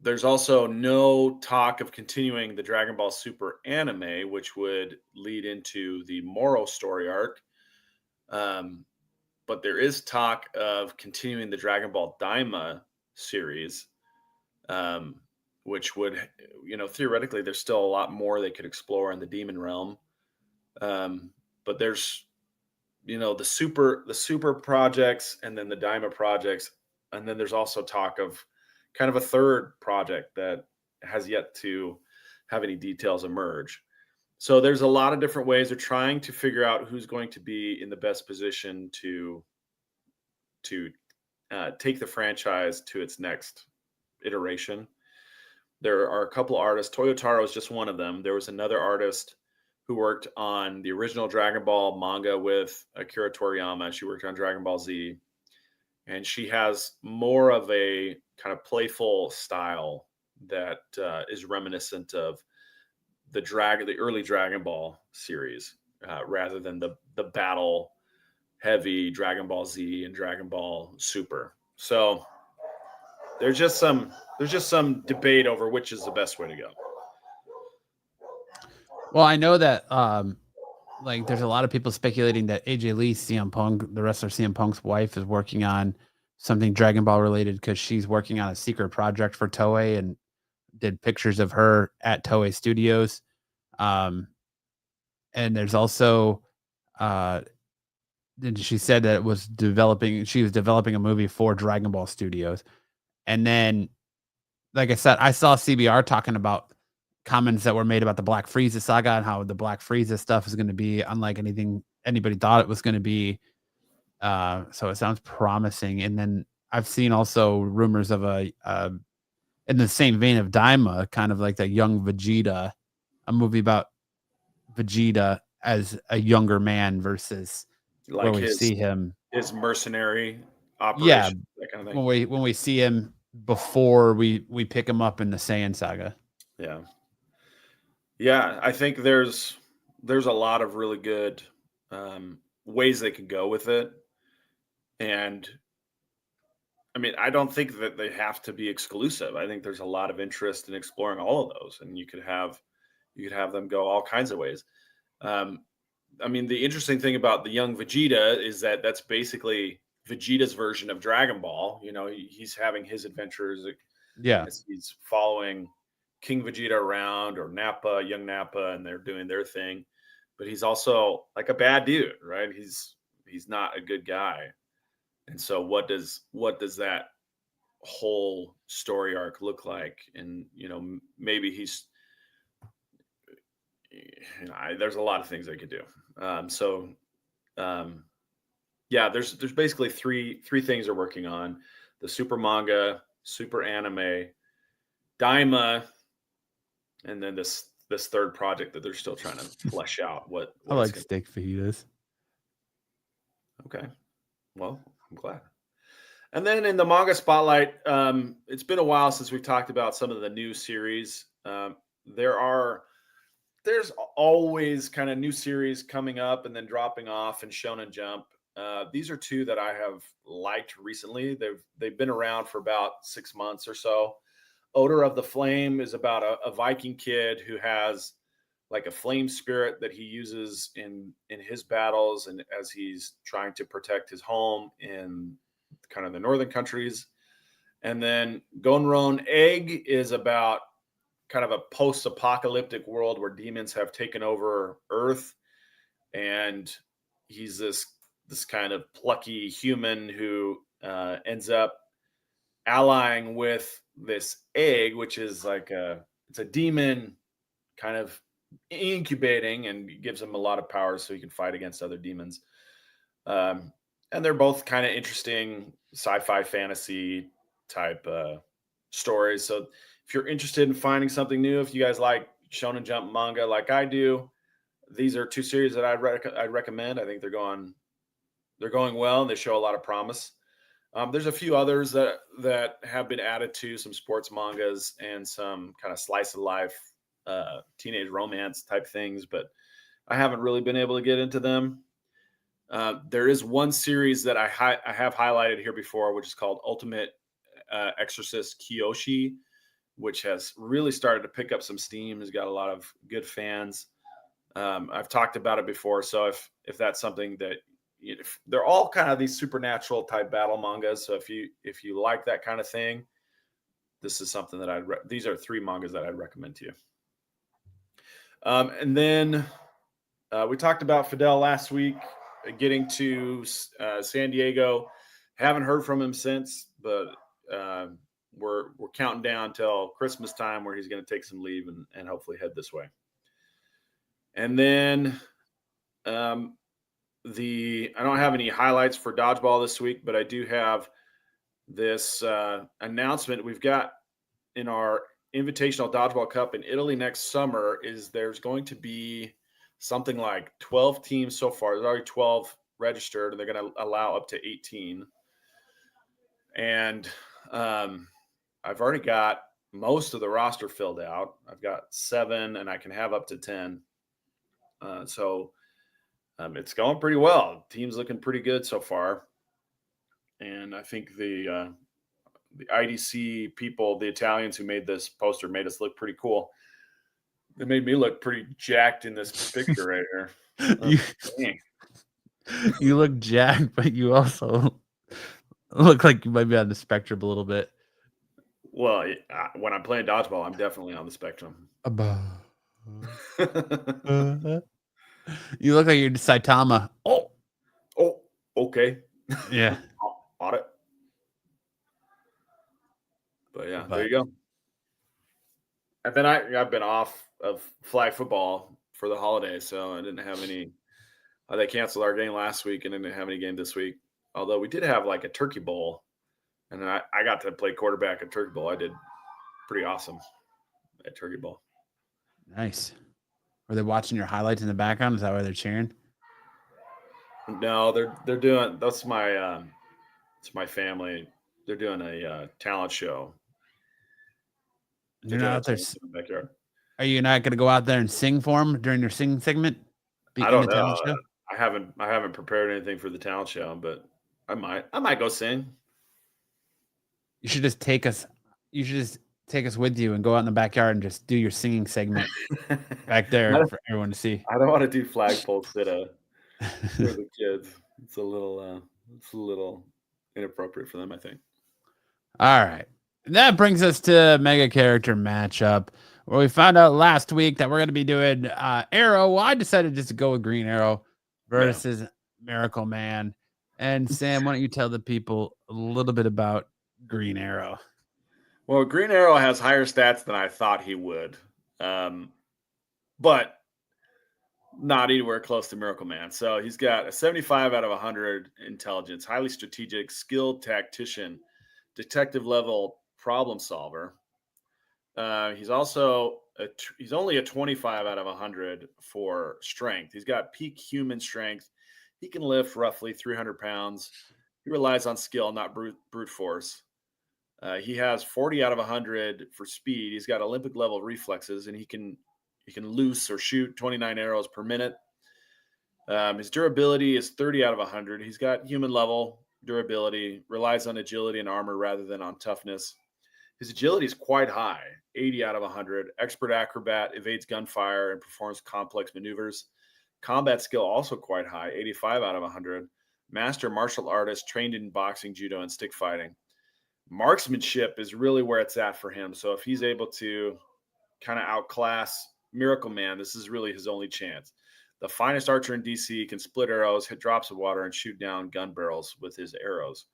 There's also no talk of continuing the Dragon Ball Super anime, which would lead into the Moro story arc. But there is talk of continuing the Dragon Ball Daima series, which would, theoretically, there's still a lot more they could explore in the demon realm. But there's, the super projects and then the Daima projects. And then there's also talk of kind of a third project that has yet to have any details emerge. So there's a lot of different ways they're trying to figure out who's going to be in the best position to take the franchise to its next iteration. There are a couple artists. Toyotaro is just one of them. There was another artist who worked on the original Dragon Ball manga with Akira Toriyama. She worked on Dragon Ball Z, and she has more of a kind of playful style that is reminiscent of the early Dragon Ball series, rather than the battle heavy Dragon Ball Z and Dragon Ball Super. So there's just some debate over which is the best way to go. Well, I know that like there's a lot of people speculating that AJ Lee, CM Punk, the wrestler CM Punk's wife, is working on something Dragon Ball related because she's working on a secret project for Toei and did pictures of her at Toei Studios. And there's also she said that she was developing a movie for Dragon Ball Studios. And then, like I said, I saw CBR talking about comments that were made about the Black Frieza saga and how the Black Frieza stuff is going to be unlike anything anybody thought it was going to be. So it sounds promising. And then I've seen also rumors of in the same vein of Daima, kind of like the young Vegeta, a movie about Vegeta as a younger man versus Like where we see him, his mercenary operation, yeah, that kind of thing. when we see him before we pick him up in the Saiyan saga. Yeah, I think there's a lot of really good ways they can go with it, and I mean, I don't think that they have to be exclusive. I think there's a lot of interest in exploring all of those, and you could have them go all kinds of ways. I mean, the interesting thing about the young Vegeta is that that's basically Vegeta's version of Dragon Ball. You know, he's having his adventures. Yeah, as he's following King Vegeta around, or Nappa, young Nappa, and they're doing their thing. But he's also like a bad dude, right? He's not a good guy. And so what does that whole story arc look like? And, you know, maybe there's a lot of things they could do. Yeah, there's basically three things they're working on: the super manga, super anime, Daima, and then this third project that they're still trying to flesh out. What I like steak fajitas. Okay, well, I'm glad. And then in the manga spotlight, it's been a while since we've talked about some of the new series. There's always kind of new series coming up and then dropping off in Shonen Jump. These are two that I have liked recently. They've been around for about 6 months or so. Odor of the Flame is about a Viking kid who has like a flame spirit that he uses in his battles, and as he's trying to protect his home in kind of the northern countries. And then Gonron Egg is about kind of a post-apocalyptic world where demons have taken over Earth, and he's this kind of plucky human who ends up allying with this egg, which is like it's a demon kind of incubating, and gives him a lot of power so he can fight against other demons. And they're both kind of interesting sci-fi fantasy type stories. So if you're interested in finding something new, if you guys like Shonen Jump manga like I do, these are two series that I'd recommend. I think they're going well, and they show a lot of promise. There's a few others that have been added to, some sports mangas and some kind of slice of life teenage romance type things, but I haven't really been able to get into them. There is one series that I have highlighted here before, which is called Ultimate Exorcist Kyoshi, which has really started to pick up some steam. Has got a lot of good fans. I've talked about it before, so if that's something that they're all kind of these supernatural type battle mangas. So if you like that kind of thing, this is something that these are 3 mangas that I'd recommend to you. And then we talked about Fidel last week getting to San Diego. Haven't heard from him since, but we're counting down till Christmas time where he's going to take some leave and hopefully head this way. And then I don't have any highlights for dodgeball this week, but I do have this announcement we've got in our Invitational Dodgeball Cup in Italy next summer. Is there's going to be something like 12 teams so far. There's already 12 registered, and they're going to allow up to 18. And I've already got most of the roster filled out. I've got 7, and I can have up to 10. So it's going pretty well. Team's looking pretty good so far. And I think the IDC people, the Italians who made this poster, made us look pretty cool. They made me look pretty jacked in this picture right here. You look jacked, but you also look like you might be on the spectrum a little bit. Well, when I'm playing dodgeball, I'm definitely on the spectrum. You look like you're Saitama. Oh, okay. Yeah. On it. But yeah, there you go. And then I've been off of flag football for the holidays, so I didn't have any. They canceled our game last week and didn't have any game this week. Although we did have like a turkey bowl, and then I got to play quarterback at turkey bowl. I did pretty awesome at turkey bowl. Nice. Were they watching your highlights in the background? Is that why they're cheering? No, they're doing. That's my it's my family. They're doing a talent show. You're not out there. Backyard. Are you not going to go out there and sing for them during your singing segment? I don't know. I haven't prepared anything for the talent show, but I might go sing. You should just take us. You should just take us with you and go out in the backyard and just do your singing segment back there for everyone to see. I don't want to do flagpole sit-a for the kids. It's a little inappropriate for them, I think. All right. That brings us to mega character matchup, where we found out last week that we're going to be doing Arrow. Well, I decided just to go with Green Arrow versus Miracle Man. And Sam, why don't you tell the people a little bit about Green Arrow? Well, Green Arrow has higher stats than I thought he would, but not anywhere close to Miracle Man. So he's got a 75 out of 100 intelligence, highly strategic, skilled tactician, detective level problem solver. He's also he's only a 25 out of 100 for strength. He's got peak human strength. He can lift roughly 300 pounds. He relies on skill, not brute force. He has 40 out of 100 for speed. He's got Olympic level reflexes, and he can loose or shoot 29 arrows per minute. His durability is 30 out of 100. He's got human level durability, relies on agility and armor rather than on toughness. His agility is quite high, 80 out of 100. Expert acrobat, evades gunfire, and performs complex maneuvers. Combat skill also quite high, 85 out of 100. Master martial artist, trained in boxing, judo, and stick fighting. Marksmanship is really where it's at for him. So if he's able to kind of outclass Miracle Man, this is really his only chance. The finest archer in DC, can split arrows, hit drops of water, and shoot down gun barrels with his arrows.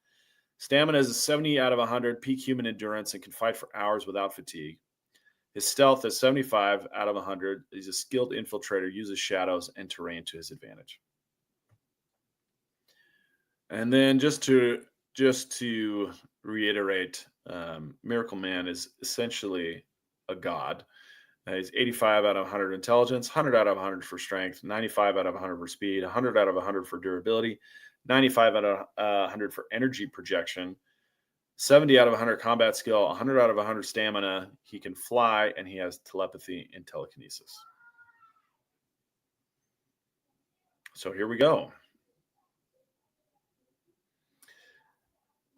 Stamina is a 70 out of 100, peak human endurance, and can fight for hours without fatigue. His stealth is 75 out of 100. He's a skilled infiltrator, uses shadows and terrain to his advantage. And then just to reiterate, Miracle Man is essentially a god. He's 85 out of 100 intelligence, 100 out of 100 for strength, 95 out of 100 for speed, 100 out of 100 for durability, 95 out of 100 for energy projection, 70 out of 100 combat skill, 100 out of 100 stamina. He can fly, and he has telepathy and telekinesis. So here we go.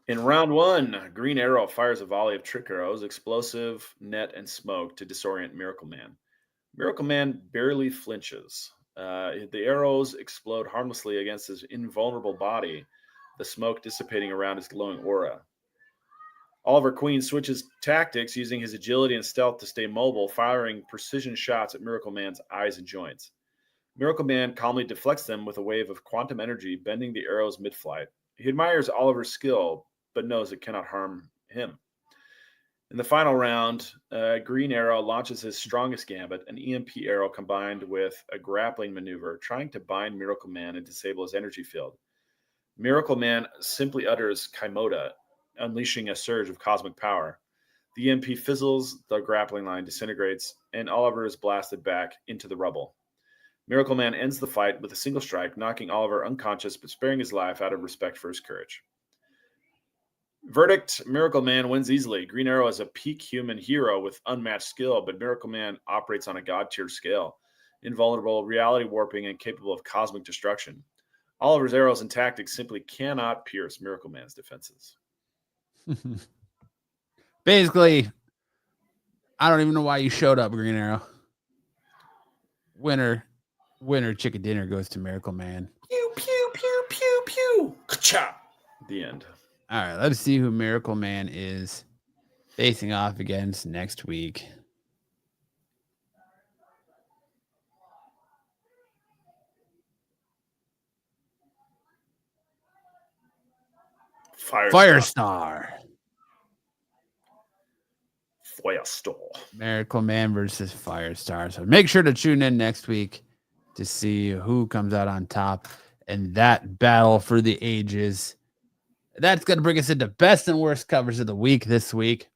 In round one, Green Arrow fires a volley of trick arrows, explosive, net, and smoke to disorient Miracle Man. Miracle Man barely flinches. The arrows explode harmlessly against his invulnerable body, the smoke dissipating around his glowing aura. Oliver Queen switches tactics, using his agility and stealth to stay mobile, firing precision shots at Miracle Man's eyes and joints. Miracle Man calmly deflects them with a wave of quantum energy, bending the arrows mid-flight. He admires Oliver's skill, but knows it cannot harm him. In the final round, Green Arrow launches his strongest gambit, an EMP arrow combined with a grappling maneuver, trying to bind Miracle Man and disable his energy field. Miracle Man simply utters Kaimoda, unleashing a surge of cosmic power. The EMP fizzles, the grappling line disintegrates, and Oliver is blasted back into the rubble. Miracle Man ends the fight with a single strike, knocking Oliver unconscious but sparing his life out of respect for his courage. Verdict, Miracle Man wins easily. Green Arrow is a peak human hero with unmatched skill, but Miracle Man operates on a god-tier scale, invulnerable, reality warping, and capable of cosmic destruction. Oliver's arrows and tactics simply cannot pierce Miracle Man's defenses. Basically, I don't even know why you showed up, Green Arrow. Winner chicken dinner goes to Miracle Man. Pew, pew, pew, pew, pew. Ka-cha! The end. All right, let's see who Miracle Man is facing off against next week. Firestar. Miracle Man versus Firestar. So make sure to tune in next week to see who comes out on top in that battle for the ages. That's going to bring us into best and worst covers of the week this week.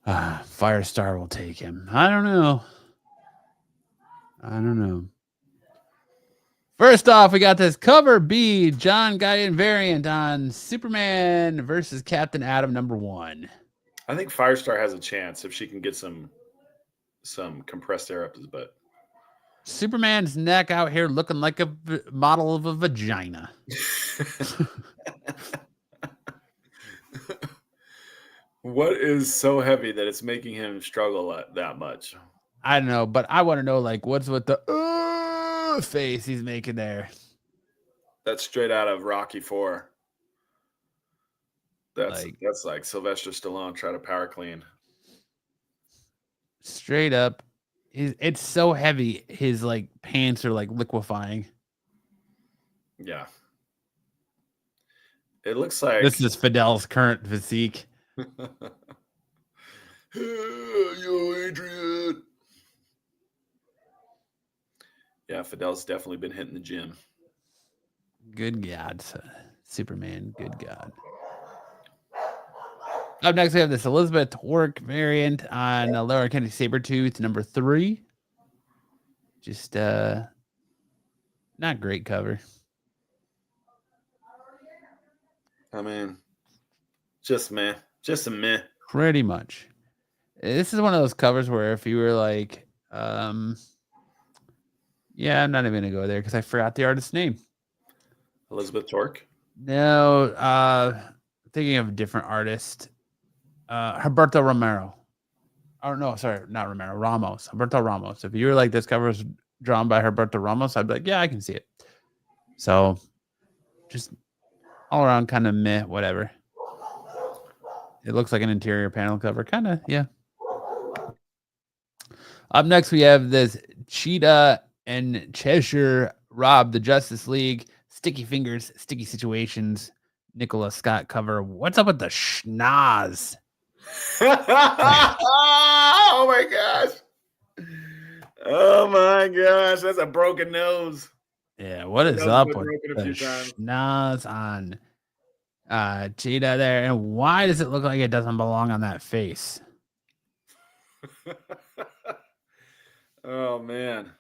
Firestar will take him. I don't know. First off, we got this cover B, John Guyan variant on Superman versus Captain Atom #1. I think Firestar has a chance if she can get some compressed air up his butt. Superman's neck out here looking like a model of a vagina. What is so heavy that it's making him struggle that much? I don't know, but I want to know, like, what's with the face he's making there? That's straight out of Rocky IV. That's like Sylvester Stallone try to power clean. Straight up. It's so heavy. His like pants are like liquefying. Yeah. It looks like this is Fidel's current physique. Yo, Adrian. Yeah, Fidel's definitely been hitting the gym. Good God, Superman. Good God. Up next, we have this Elizabeth Warwick variant on Laura Kennedy Sabretooth #3. Just not great cover. I mean, just meh. Just a meh. Pretty much. This is one of those covers where if you were like, yeah, I'm not even going to go there because I forgot the artist's name. Elizabeth Torque? No, thinking of a different artist. Humberto Romero. Oh, no, sorry, not Romero. Ramos. Humberto Ramos. If you were like, this cover was drawn by Humberto Ramos, I'd be like, yeah, I can see it. So, just all around kind of meh, whatever. It looks like an interior panel cover. Kind of, yeah. Up next, we have this Cheetah and Cheshire Rob, the Justice League, Sticky Fingers, Sticky Situations, Nicola Scott cover. What's up with the schnoz? Oh my gosh. Oh my gosh. That's a broken nose. Yeah, what is up with the schnoz on Cheetah there? And why does it look like it doesn't belong on that face? Oh man.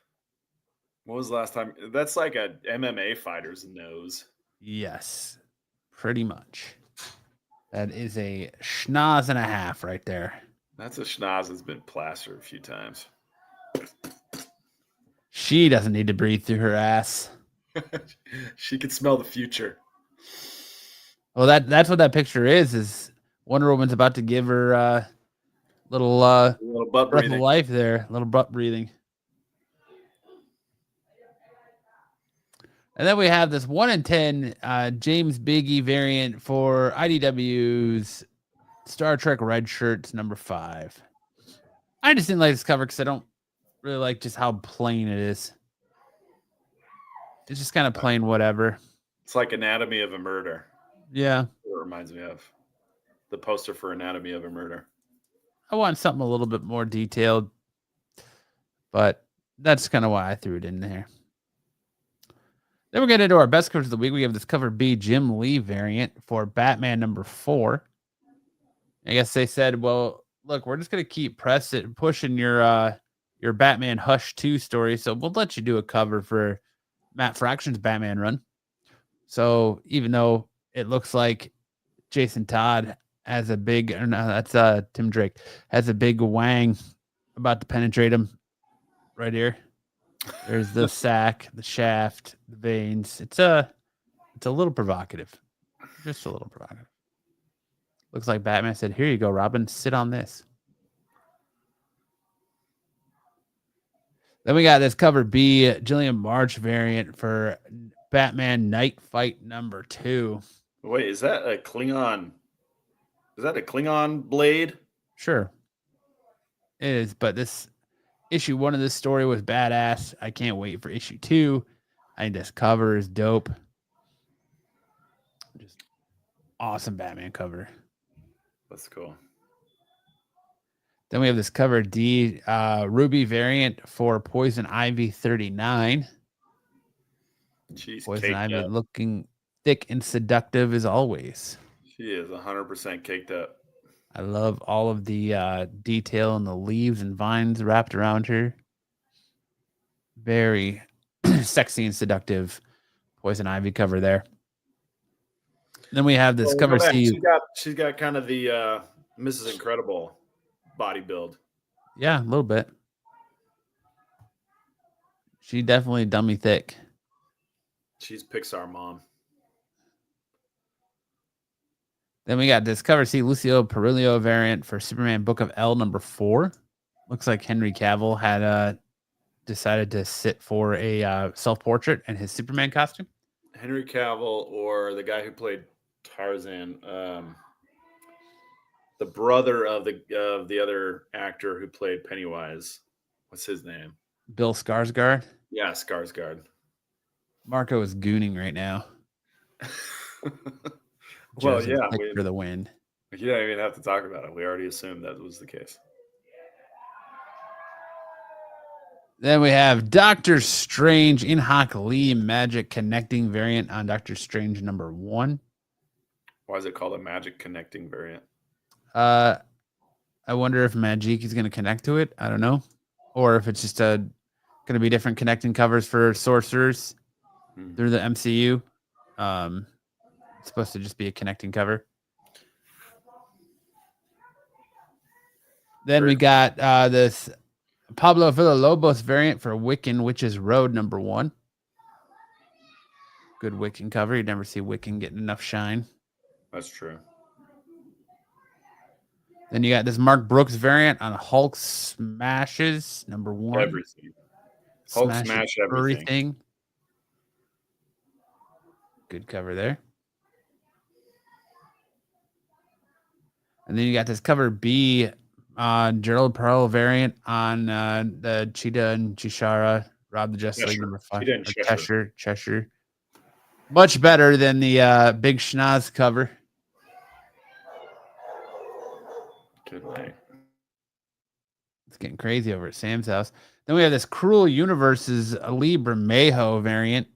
When was the last time? That's like a MMA fighter's nose. Yes, pretty much. That is a schnoz and a half right there. That's a schnoz that's been plastered a few times. She doesn't need to breathe through her ass. She can smell the future. Well, that's what that picture is Wonder Woman's about to give her little butt breath breathing. of life there, little butt breathing. And then we have this 1 in 10 James Biggie variant for IDW's Star Trek Red Shirts #5. I just didn't like this cover because I don't really like just how plain it is. It's just kind of plain whatever. It's like Anatomy of a Murder. Yeah. It reminds me of. the poster for Anatomy of a Murder. I want something a little bit more detailed, but that's kind of why I threw it in there. Then we're getting into our best covers of the week. We have this cover B Jim Lee variant for Batman #4. I guess they said, well, look, we're just going to keep pushing your Batman Hush 2 story, so we'll let you do a cover for Matt Fraction's Batman run. So even though it looks like Jason Todd has a big, or no, that's Tim Drake, has a big wang about to penetrate him right here. There's the sack, the shaft, the veins. It's a little provocative. Just a little provocative. Looks like Batman said, here you go, Robin, sit on this. Then we got this cover B, Jillian March variant for Batman Night Fight #2. Wait, is that a Klingon? Is that a Klingon blade? Sure. It is, but this issue 1 of this story was badass. I can't wait for issue 2. I think this cover is dope. Just awesome Batman cover. That's cool. Then we have this cover D, Ruby variant for Poison Ivy 39. She's Poison caked Ivy up. looking thick and seductive as always. She is 100% caked up. I love all of the detail and the leaves and vines wrapped around her. Very sexy and seductive Poison Ivy cover there. Then we have this cover C. She's got kind of the Mrs. Incredible body build. Yeah, a little bit. She definitely dummy thick. She's Pixar mom. Then we got this cover C, Lucio Perillo variant for Superman Book of L #4. Looks like Henry Cavill had decided to sit for a self-portrait in his Superman costume. Henry Cavill or the guy who played Tarzan, the brother of the other actor who played Pennywise. What's his name? Bill Skarsgård. Yeah, Skarsgård. Marco is gooning right now. Well, Joseph yeah, picked for the win. You don't even have to talk about it. We already assumed that was the case. Then we have Doctor Strange in Hock Lee Magic Connecting variant on Doctor Strange #1. Why is it called a magic connecting variant? I wonder if Magic is going to connect to it. I don't know. Or if it's just going to be different connecting covers for sorcerers through the MCU. It's supposed to just be a connecting cover. Then we got this Pablo Villalobos variant for Wiccan Witches Road #1. Good Wiccan cover. You never see Wiccan getting enough shine. That's true. Then you got this Mark Brooks variant on Hulk Smashes #1. Everything. Hulk smash everything. Good cover there. And then you got this cover B, Gerald Pearl variant on the Cheetah and Chishara, Rob the Justice League #5. Cheshire. Much better than the Big Schnoz cover. Good night. It's getting crazy over at Sam's house. Then we have this Cruel Universes Lee Bermejo variant.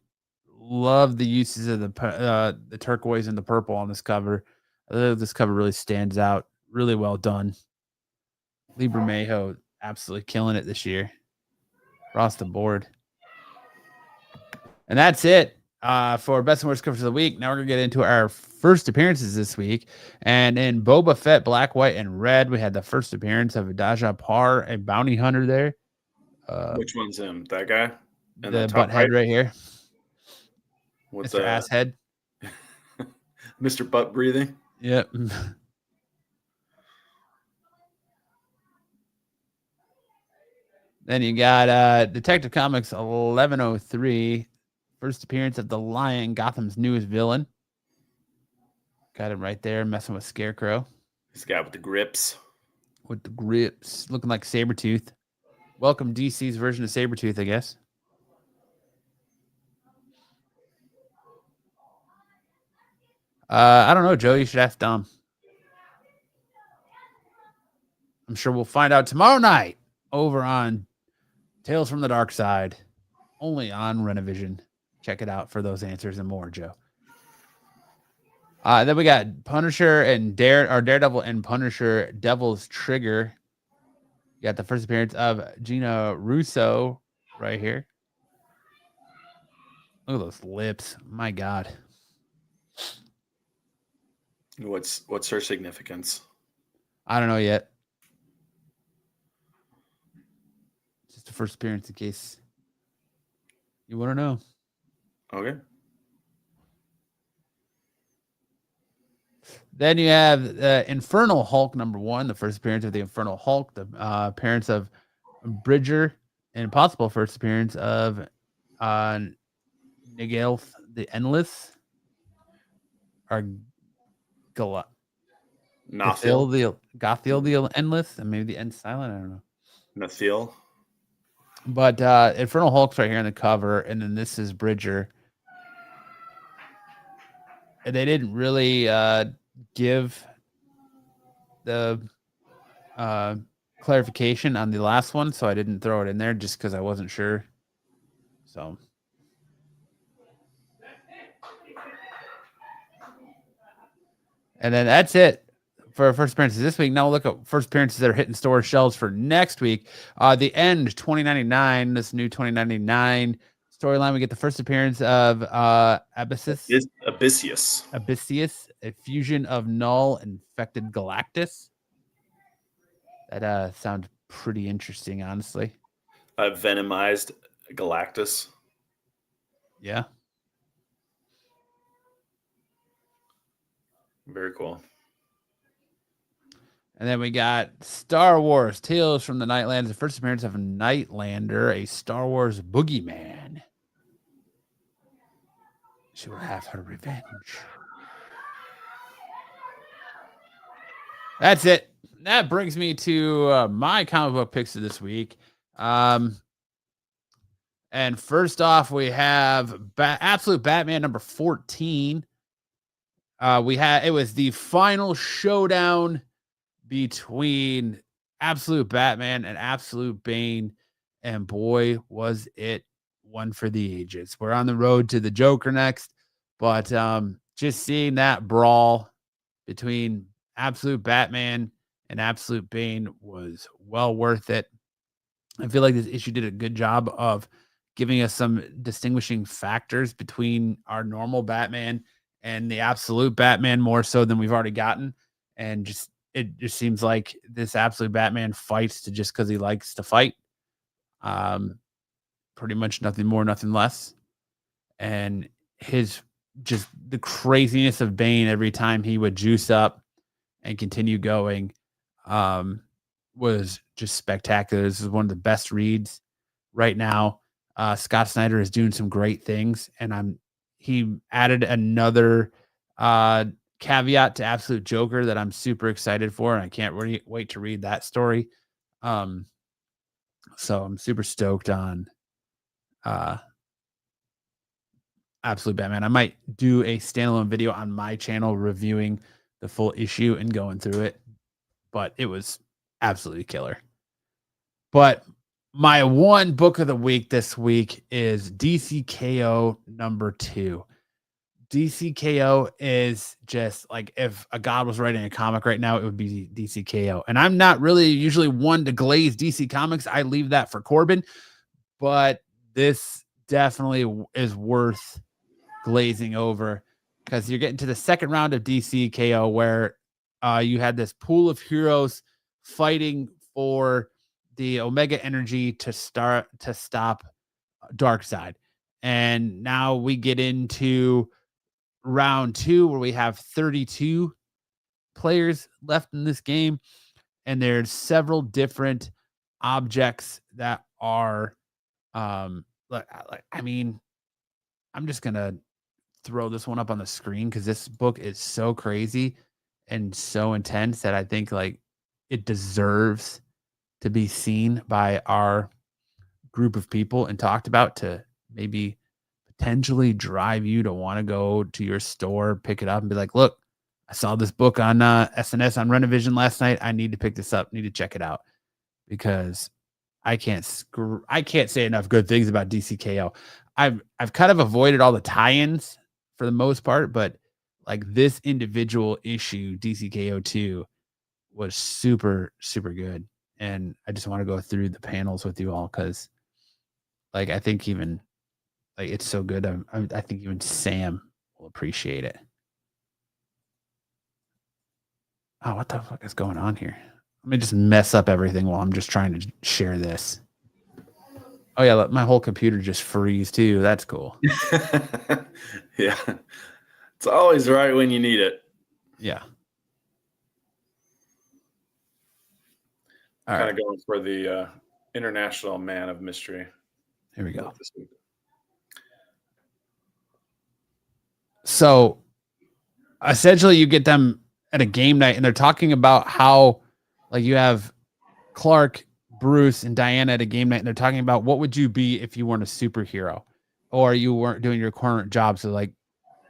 Love the uses of the turquoise and the purple on this cover. This cover really stands out. Really well done. Lee Bermejo absolutely killing it this year. Across the board. And that's it for best and worst covers of the week. Now we're going to get into our first appearances this week. And in Boba Fett, Black, White, and Red, we had the first appearance of Daja Par, a bounty hunter there. Which one's him? That guy? And the butt head right here. With Mr. Asshead. Mr. Butt Breathing. Yep. Then you got Detective Comics 1103. First appearance of the Lion, Gotham's newest villain. Got him right there, messing with Scarecrow. This guy with the grips. With the grips. Looking like Sabretooth. Welcome DC's version of Sabretooth, I guess. I don't know, Joe. You should ask Dom. I'm sure we'll find out tomorrow night over on Tales from the Dark Side, only on Renovision. Check it out for those answers and more, Joe. Then we got Punisher and Daredevil and Punisher Devil's Trigger. You got the first appearance of Gina Russo right here. Look at those lips. My God. What's her significance? I don't know yet. Just the first appearance in case you want to know. Okay. Then you have Infernal Hulk #1, the first appearance of the Infernal Hulk, the appearance of Bridger, and possible first appearance of Nigel the Endless, or Nathil. Gothiel the Endless, and maybe the End Silent. I don't know. Nathil. But Infernal Hulk's right here on the cover, and then this is Bridger. And they didn't really give the clarification on the last one, so I didn't throw it in there just because I wasn't sure. So, and then that's it for first appearances this week. Now we'll look at first appearances that are hitting store shelves for next week. The End 2099, this new 2099 storyline. We get the first appearance of Abyssus, a fusion of Null and infected Galactus. That sounds pretty interesting, honestly. Venomized Galactus. Yeah. Very cool. And then we got Star Wars Tales from the Nightlands, the first appearance of Nightlander, a Star Wars boogeyman. She will have her revenge. That's it. That brings me to my comic book picks of this week. And first off, we have Absolute Batman #14. It was the final showdown between Absolute Batman and Absolute Bane, and boy, was it one for the ages. We're on the road to the Joker next, but just seeing that brawl between Absolute Batman and Absolute Bane was well worth it. I feel like this issue did a good job of giving us some distinguishing factors between our normal Batman and the Absolute Batman, more so than we've already gotten. And it just seems like this Absolute Batman fights just because he likes to fight. Pretty much nothing more, nothing less. And just the craziness of Bane every time he would juice up and continue going was just spectacular. This is one of the best reads right now. Scott Snyder is doing some great things, and he added another caveat to Absolute Joker that I'm super excited for, and I can't really wait to read that story. So I'm super stoked on Absolute Batman. I might do a standalone video on my channel reviewing the full issue and going through it, but it was absolutely killer. But my one book of the week this week is DCKO #2. DCKO is just like, if a god was writing a comic right now, it would be DCKO. And I'm not really usually one to glaze DC Comics. I leave that for Corbin, but this definitely is worth glazing over, because you're getting to the second round of DCKO where you had this pool of heroes fighting for the Omega energy to stop Darkseid. And now we get into round 2 where we have 32 players left in this game, and there's several different objects that are I'm just gonna throw this one up on the screen because this book is so crazy and so intense that I think like it deserves to be seen by our group of people and talked about, to maybe potentially drive you to want to go to your store, pick it up, and be like, look, I saw this book on SNS on Renovision last night. I need to pick this up. Need to check it out because I can't say enough good things about DCKO. I've kind of avoided all the tie-ins for the most part, but like this individual issue, DCKO 2, was super, super good. And I just want to go through the panels with you all because like I think even like it's so good. I think even Sam will appreciate it. Oh, what the fuck is going on here? Let me just mess up everything while I'm just trying to share this. Oh yeah, my whole computer just freeze too. That's cool. Yeah. It's always right when you need it. Yeah. Kind of going for the international man of mystery. Here we go. This week. So essentially you get them at a game night and they're talking about how like you have Clark, Bruce, and Diana at a game night and they're talking about what would you be if you weren't a superhero or you weren't doing your current job. So like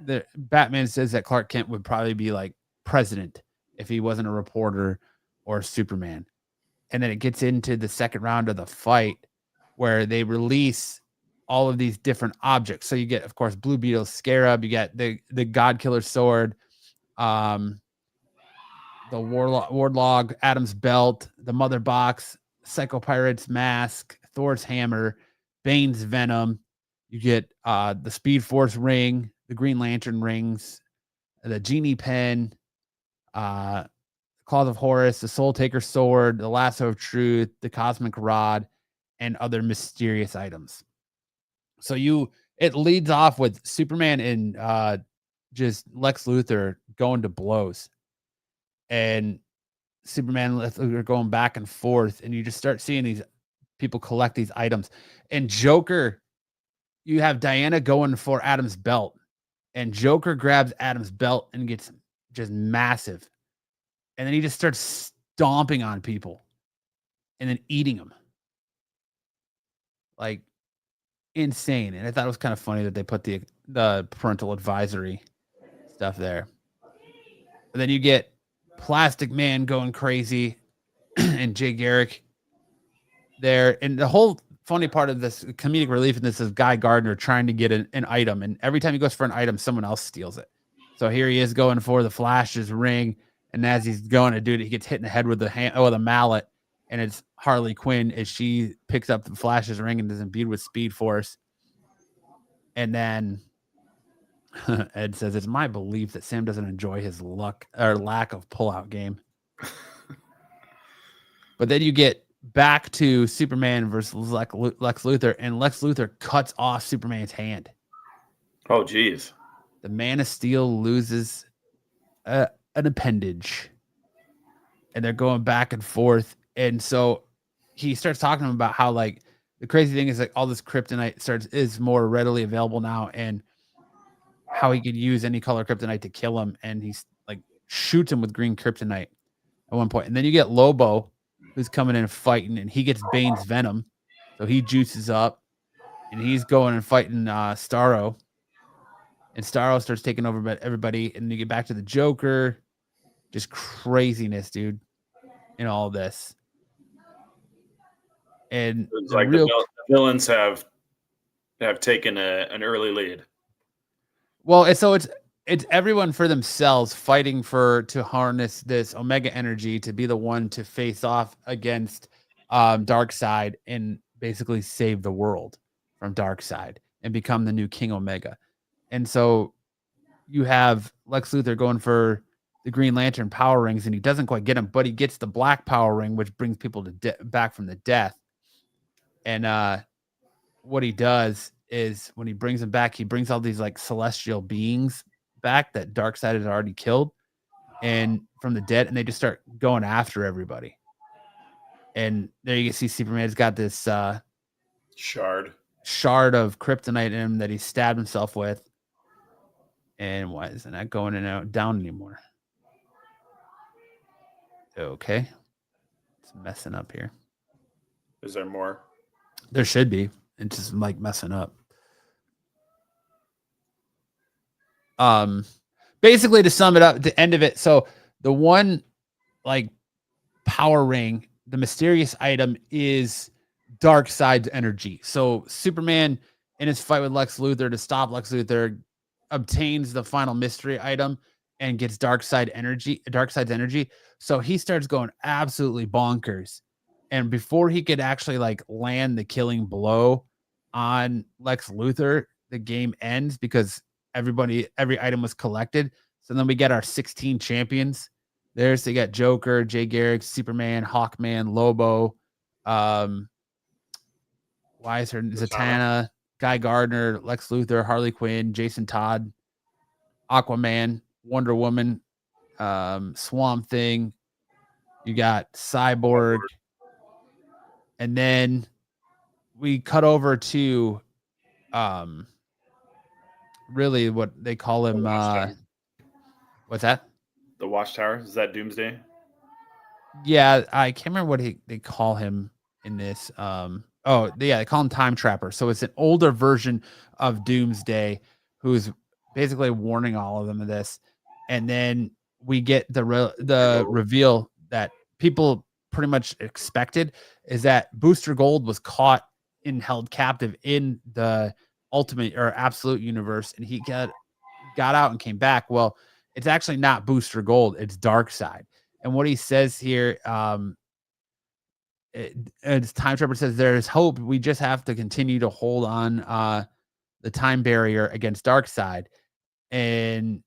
the Batman says that Clark Kent would probably be like president if he wasn't a reporter or Superman. And then it gets into the second round of the fight where they release all of these different objects. So you get, of course, Blue Beetle Scarab, you get the God Killer sword, the Wardlog, Adam's belt, the Mother Box, Psycho Pirate's mask, Thor's hammer, Bane's venom. You get the Speed Force ring, the Green Lantern rings, the Genie pen, Claws of Horus, the Soul Taker sword, the Lasso of Truth, the Cosmic Rod, and other mysterious items. So it leads off with Superman and just Lex Luthor going to blows. And Superman and Lex Luthor going back and forth, and you just start seeing these people collect these items. And Joker, you have Diana going for Adam's belt, and Joker grabs Adam's belt and gets just massive. And then he just starts stomping on people and then eating them. Like insane. And I thought it was kind of funny that they put the parental advisory stuff there. But then you get Plastic Man going crazy and Jay Garrick there. And the whole funny part of this comedic relief in this is Guy Gardner trying to get an item. And every time he goes for an item, someone else steals it. So here he is going for the Flash's ring. And as he's going to do it, he gets hit in the head with the mallet. And it's Harley Quinn as she picks up the Flash's ring and is imbued with Speed Force. And then Ed says, it's my belief that Sam doesn't enjoy his luck or lack of pullout game. But then you get back to Superman versus Lex Luthor, and Lex Luthor cuts off Superman's hand. Oh, geez. The Man of Steel loses an appendage. And they're going back and forth. And so he starts talking about how like the crazy thing is like all this kryptonite is more readily available now, and how he could use any color kryptonite to kill him. And he's like shoots him with green kryptonite at one point. And then you get Lobo, who's coming in and fighting, and he gets Bane's venom. So he juices up and he's going and fighting Starro. And Starro starts taking over everybody. And you get back to the Joker. Just craziness, dude, in all this. And it's like the villains have taken an early lead. Well, it's everyone for themselves fighting to harness this Omega energy to be the one to face off against Darkseid and basically save the world from Darkseid and become the new King Omega. And so you have Lex Luthor going for the Green Lantern power rings, and he doesn't quite get them, but he gets the black power ring, which brings people back from the death. And what he does is when he brings them back, he brings all these like celestial beings back that Darkseid had already killed and from the dead, and they just start going after everybody. And there you can see Superman's got this shard of kryptonite in him that he stabbed himself with. And why isn't that going in and down anymore? Okay. It's messing up here. Is there more? There should be. It's just like messing up. basically, to sum it up, at the end of it, so the one like power ring, the mysterious item is Darkseid's energy. So Superman in his fight with Lex Luthor to stop Lex Luthor obtains the final mystery item and gets Darkseid's energy. So he starts going absolutely bonkers. And before he could actually like land the killing blow on Lex Luthor, the game ends because every item was collected. So then we get our 16 champions. There's they got Joker, Jay Garrick, Superman, Hawkman, Lobo, why is her Zatanna, Guy Gardner, Lex Luthor, Harley Quinn, Jason Todd, Aquaman, Wonder Woman, Swamp Thing. You got Cyborg, and then we cut over to really what they call him. What's that? The Watchtower. Is that Doomsday? Yeah, I can't remember what they call him in this. They call him Time Trapper. So it's an older version of Doomsday who's basically warning all of them of this. And then we get the reveal that people pretty much expected is that Booster Gold was caught and held captive in the ultimate or absolute universe, and he got out and came back. Well, it's actually not Booster Gold, it's Darkseid. And what he says here, as Time Trapper says, there's hope. We just have to continue to hold on the time barrier against Darkseid. And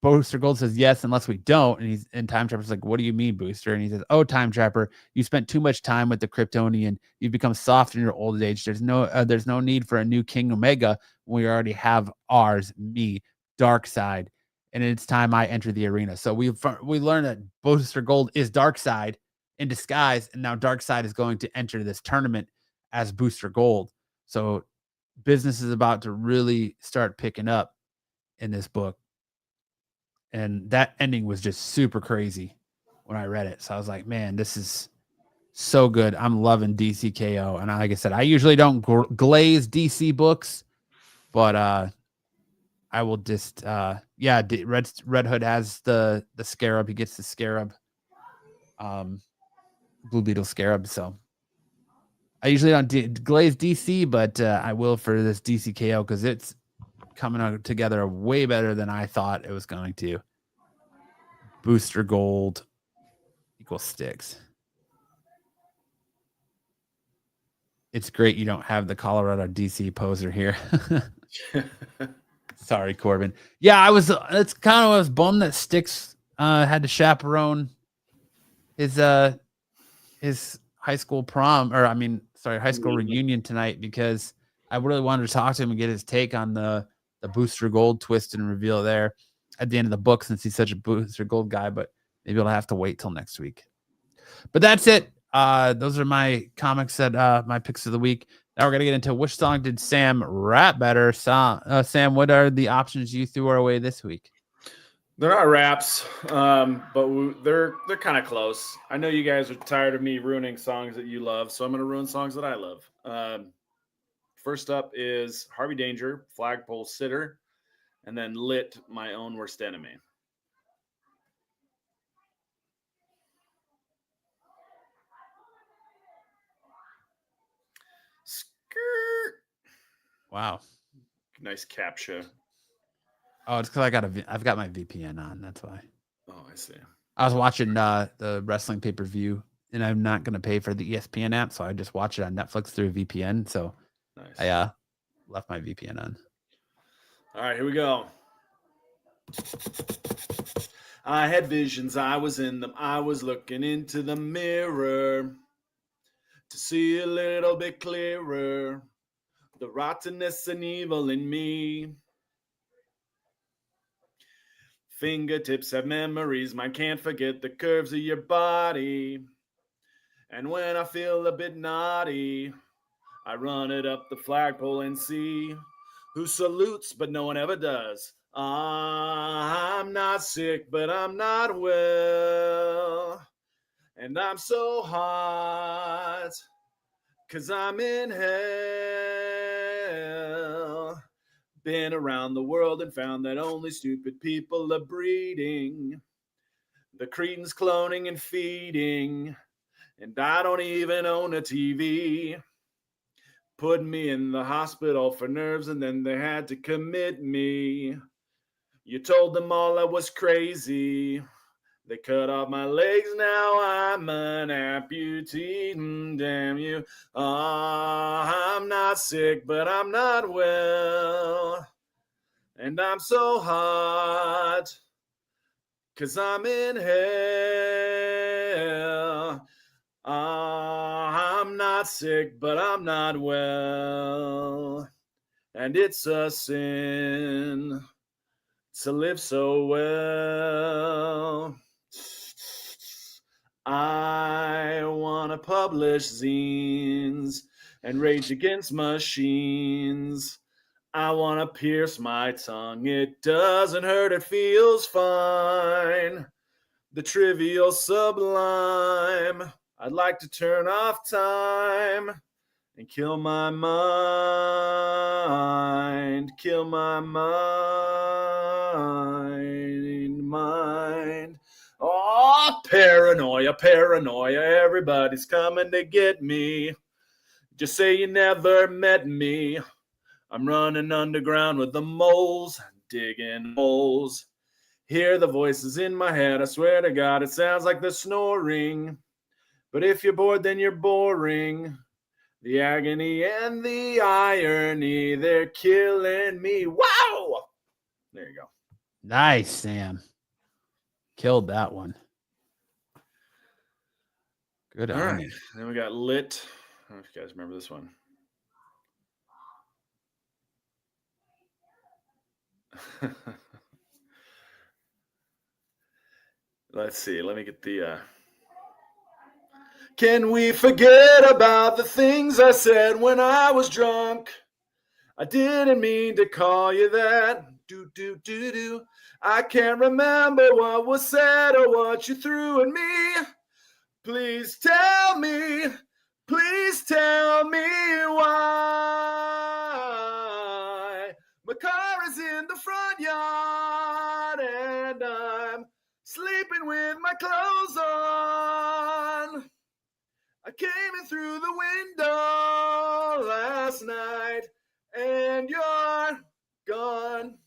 Booster Gold says yes, unless we don't. And Time Trapper's like, what do you mean, Booster? And he says, oh, Time Trapper, you spent too much time with the Kryptonian. You've become soft in your old age. There's no need for a new King Omega when we already have ours, me, Darkseid. And it's time I enter the arena. So we learned that Booster Gold is Darkseid in disguise, and now Darkseid is going to enter this tournament as Booster Gold. So business is about to really start picking up in this book. And that ending was just super crazy when I read it. So I was like, man, this is so good. I'm loving DCKO. And like I said, I usually don't glaze DC books, but I will just Red Hood has the Scarab. He gets the Scarab, Blue Beetle Scarab. So I usually don't glaze DC, but I will for this DCKO because it's coming together way better than I thought it was going to. Booster Gold equals sticks. It's great you don't have the Colorado DC poser here. Sorry, Corbin. Yeah, that's kind of I was bummed that Sticks had to chaperone his high school prom, high school reunion tonight, because I really wanted to talk to him and get his take on the Booster Gold twist and reveal there at the end of the book, since he's such a Booster Gold guy. But maybe I'll have to wait till next week. But that's it. Those are my comics that my picks of the week. Now we're gonna get into which song did Sam rap better. Sam, what are the options you threw our way this week? They're not raps, but they're kind of close. I know you guys are tired of me ruining songs that you love, so I'm gonna ruin songs that I love. First up is Harvey Danger, Flagpole Sitter, and then Lit, My Own Worst Enemy. Skirt. Wow, nice captcha. Oh, it's because I've got my VPN on. That's why. Oh, I see. I was watching the wrestling pay-per-view, and I'm not gonna pay for the ESPN app, so I just watch it on Netflix through VPN. So nice. I left my VPN on. All right, here we go. I had visions, I was in them. I was looking into the mirror to see a little bit clearer the rottenness and evil in me. Fingertips have memories, mine can't forget the curves of your body. And when I feel a bit naughty, I run it up the flagpole and see who salutes, but no one ever does. I'm not sick, but I'm not well. And I'm so hot, 'cause I'm in hell. Been around the world and found that only stupid people are breeding. The Cretans cloning and feeding. And I don't even own a TV. Put me in the hospital for nerves and then they had to commit me. You told them all I was crazy. They cut off my legs, now I'm an amputee. Damn you. I'm not sick, but I'm not well. And I'm so hot, 'cause I'm in hell. I'm not sick, but I'm not well. And it's a sin to live so well. I want to publish zines and rage against machines. I want to pierce my tongue. It doesn't hurt, it feels fine. The trivial sublime. I'd like to turn off time and kill my mind. Kill my mind. Oh, paranoia, paranoia. Everybody's coming to get me. Just say you never met me. I'm running underground with the moles, digging holes. Hear the voices in my head. I swear to God, it sounds like they're snoring. But if you're bored, then you're boring. The agony and the irony, they're killing me. Wow! There you go. Nice, Sam. Killed that one. Good All on right. you. Then we got Lit. I don't know if you guys remember this one. Let's see. Let me get the... Can we forget about the things I said when I was drunk? I didn't mean to call you that. Do. I can't remember what was said or what you threw at me. Please tell me why. My car is in the front yard and I'm sleeping with my clothes on. I came in through the window last night and you're gone.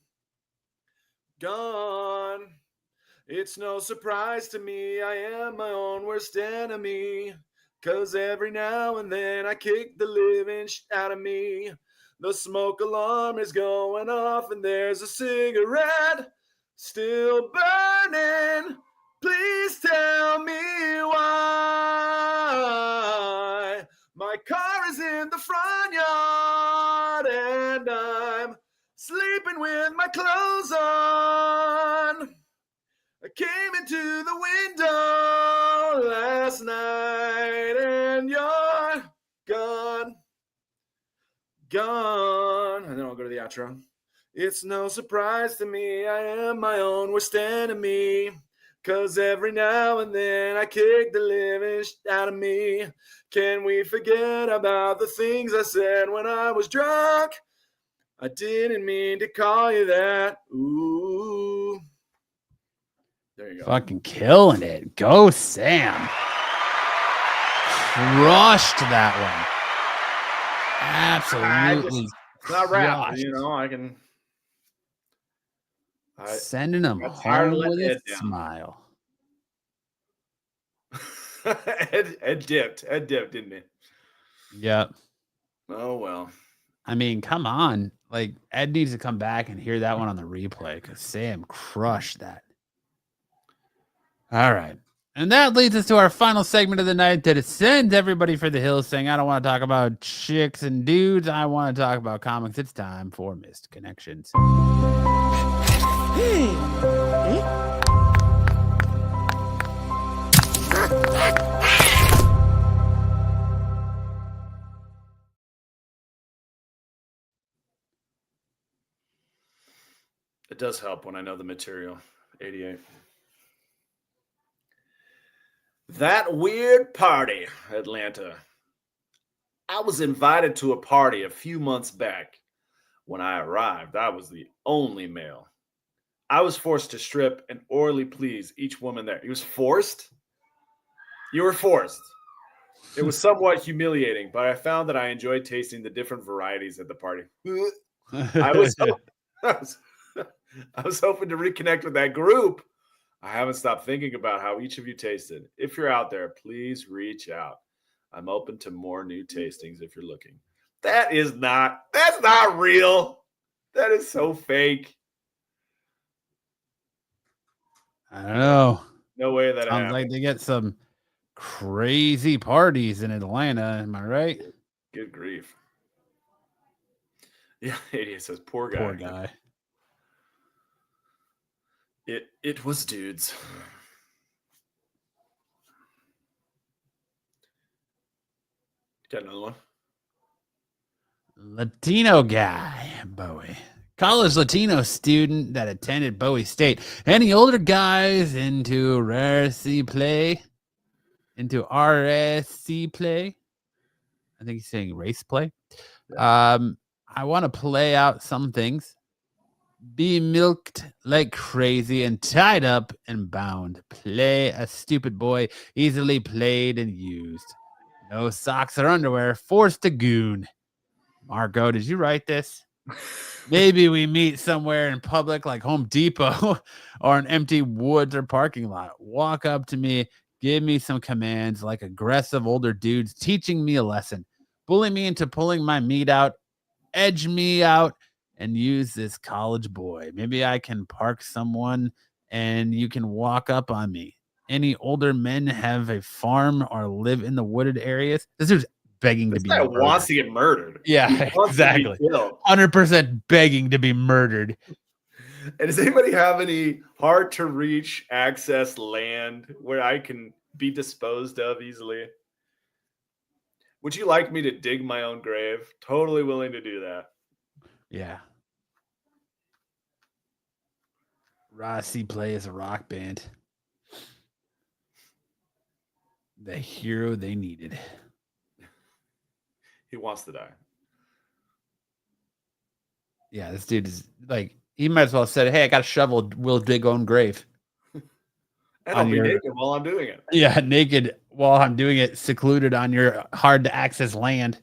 It's no surprise to me, I am my own worst enemy. 'Cause every now and then I kick the living out of me. The smoke alarm is going off and there's a cigarette still burning. Please tell me why. My car is in the front yard and I'm sleeping with my clothes on. I came into the window last night and you're gone. And then I'll go to the outro. It's no surprise to me, I am my own worst enemy. 'Cause every now and then I kick the living out of me. Can we forget about the things I said when I was drunk? I didn't mean to call you that. Ooh. There you go. Fucking killing it. Go, Sam. Crushed that one. Absolutely. It's not rap, crushed. you know. I can. Sending them got tired of home with letting a Ed down. smile. Ed dipped, didn't he? Yep. Oh well. I mean, come on. Like, Ed needs to come back and hear that one on the replay because Sam crushed that. All right. And that leads us to our final segment of the night that sends everybody for the hills saying, I don't want to talk about chicks and dudes. I want to talk about comics. It's time for Missed Connections. It does help when I know the material. 88. That weird party, Atlanta. I was invited to a party a few months back. When I arrived, I was the only male. I was forced to strip and orally please each woman there. He was forced? You were forced. It was somewhat humiliating, but I found that I enjoyed tasting the different varieties at the party. I was hoping to reconnect with that group. I haven't stopped thinking about how each of you tasted. If you're out there, please reach out. I'm open to more new tastings if you're looking. That's not real. That is so fake. I don't know. No way that Sounds happened. like they get some crazy parties in Atlanta. Am I right? Good grief. Yeah, it says poor guy. Poor guy. It was dudes. Got another one. Latino guy, Bowie. College Latino student that attended Bowie State. Any older guys into RSC play? Into RSC play? I think he's saying race play. I want to play out some things. Be milked like crazy and tied up and bound. Play a stupid boy, easily played and used. No socks or underwear, forced to goon. Marco, did you write this? Maybe we meet somewhere in public like Home Depot or an empty woods or parking lot. Walk up to me, give me some commands like aggressive older dudes teaching me a lesson. Bully me into pulling my meat out, edge me out, and use this college boy. Maybe I can park someone and you can walk up on me. Any older men have a farm or live in the wooded areas? This is begging to be This guy murdered. wants to get murdered. Yeah, He wants to be exactly. killed. 100% begging to be murdered. And does anybody have any hard to reach access land where I can be disposed of easily? Would you like me to dig my own grave? Totally willing to do that. Yeah. Rossi plays a rock band. The hero they needed. He wants to die. Yeah, this dude is like, he might as well have said, hey, I got a shovel. We'll dig own grave. And I'll be naked while I'm doing it. Yeah, naked while I'm doing it, secluded on your hard to access land.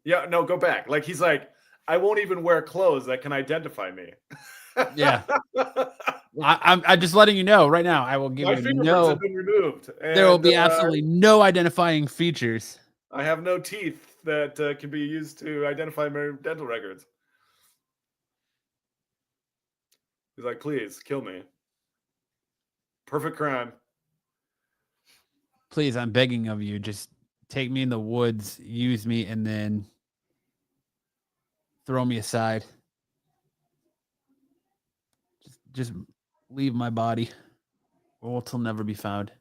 Yeah, no, go back. Like he's like, I won't even wear clothes that can identify me. Yeah. I'm just letting you know right now. I will give My you fingerprints no. have been removed. There will be and, absolutely no identifying features. I have no teeth that can be used to identify my dental records. He's like, please kill me. Perfect crime. Please, I'm begging of you, just take me in the woods, use me, and then throw me aside. Just leave my body, or it'll never be found.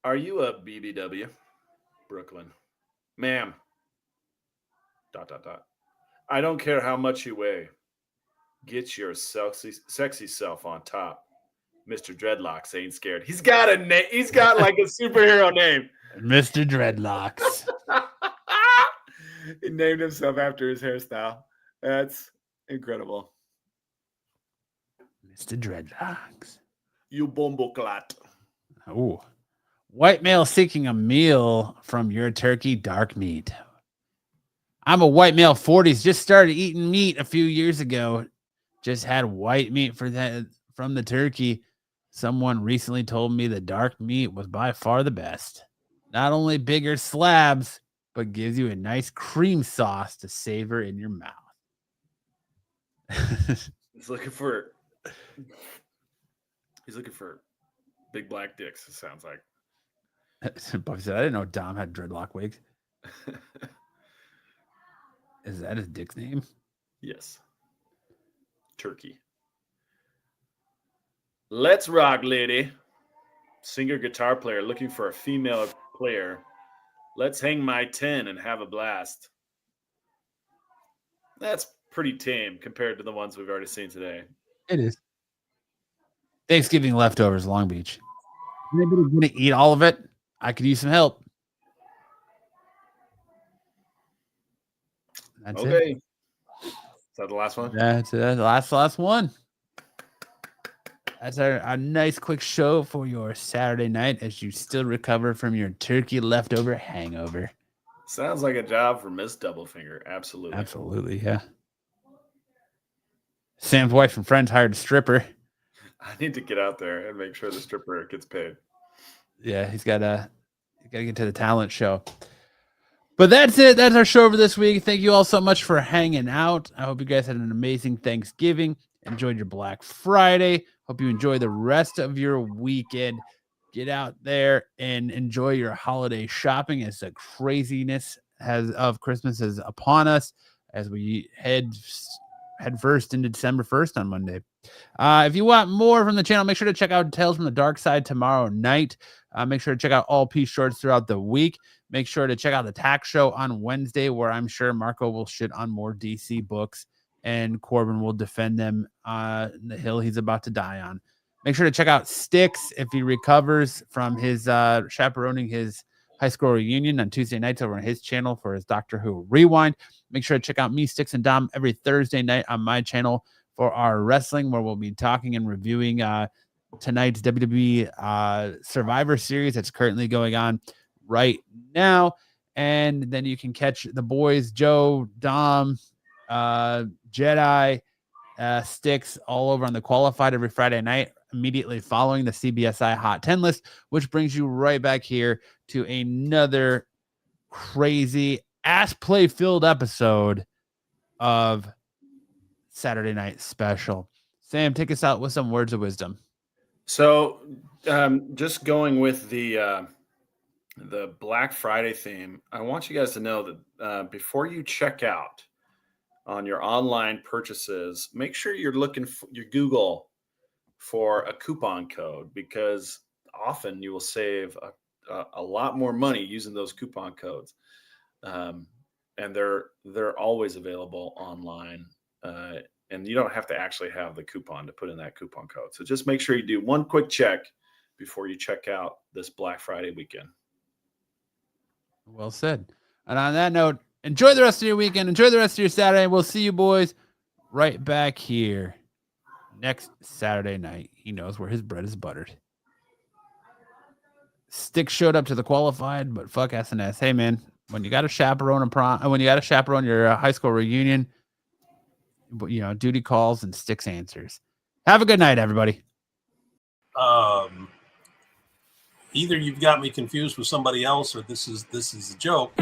Are you a BBW? Brooklyn. Ma'am. ... I don't care how much you weigh. Get your sexy self on top. Mr. Dreadlocks ain't scared. He's got a name. He's got like a superhero name. Mr. Dreadlocks. He named himself after his hairstyle. That's incredible. Mr. Dreadlocks. You bomboclat. Oh. White male seeking a meal from your turkey dark meat. I'm a white male 40s. Just started eating meat a few years ago. Just had white meat from the turkey. Someone recently told me the dark meat was by far the best. Not only bigger slabs, but gives you a nice cream sauce to savor in your mouth. He's looking for big black dicks, it sounds like. Buffy said, I didn't know Dom had dreadlock wigs. Is that his dick's name? Yes. Turkey. Let's rock, lady. Singer, guitar player looking for a female player. Let's hang my 10 and have a blast. That's pretty tame compared to the ones we've already seen today. It is. Thanksgiving leftovers, Long Beach. Anybody going to eat all of it? I could use some help. That's Okay. it. Is that the last one? That's it. Last one. That's our nice quick show for your Saturday night as you still recover from your turkey leftover hangover. Sounds like a job for Miss Doublefinger. Absolutely. Absolutely, yeah. Sam's wife and friends hired a stripper. I need to get out there and make sure the stripper gets paid. Yeah, he's got to get to the talent show. But that's it. That's our show for this week. Thank you all so much for hanging out. I hope you guys had an amazing Thanksgiving. Enjoyed your Black Friday. Hope you enjoy the rest of your weekend. Get out there and enjoy your holiday shopping as the craziness of Christmas is upon us as we head first into December 1st on Monday. If you want more from the channel, make sure to check out Tales from the Dark Side tomorrow night. Make sure to check out all P shorts throughout the week. Make sure to check out the Tax Show on Wednesday, where I'm sure Marco will shit on more DC books and Corbin will defend them on the hill he's about to die on. Make sure to check out Styx if he recovers from his chaperoning his high school reunion on Tuesday nights over on his channel for his Doctor Who Rewind. Make sure to check out me, Styx, and Dom every Thursday night on my channel for our wrestling, where we'll be talking and reviewing tonight's WWE Survivor Series that's currently going on right now. And then you can catch the boys, Joe, Dom, Jedi, Styx, all over on the Qualified every Friday night, immediately following the CBSI Hot 10 list, which brings you right back here to another crazy ass play filled episode of Saturday Night Special. Sam, take us out with some words of wisdom. So just going with the Black Friday theme, I want you guys to know that before you check out on your online purchases, make sure you're looking for your Google for a coupon code, because often you will save a lot more money using those coupon codes. And they're always available online. And you don't have to actually have the coupon to put in that coupon code. So just make sure you do one quick check before you check out this Black Friday weekend. Well said. And on that note, enjoy the rest of your weekend. Enjoy the rest of your Saturday. We'll see you boys right back here next Saturday night. He knows where his bread is buttered. Styx showed up to the Qualified, but fuck SNS. Hey man, when you got to chaperone your high school reunion, duty calls and Styx answers. Have a good night, everybody. Either you've got me confused with somebody else, or this is a joke.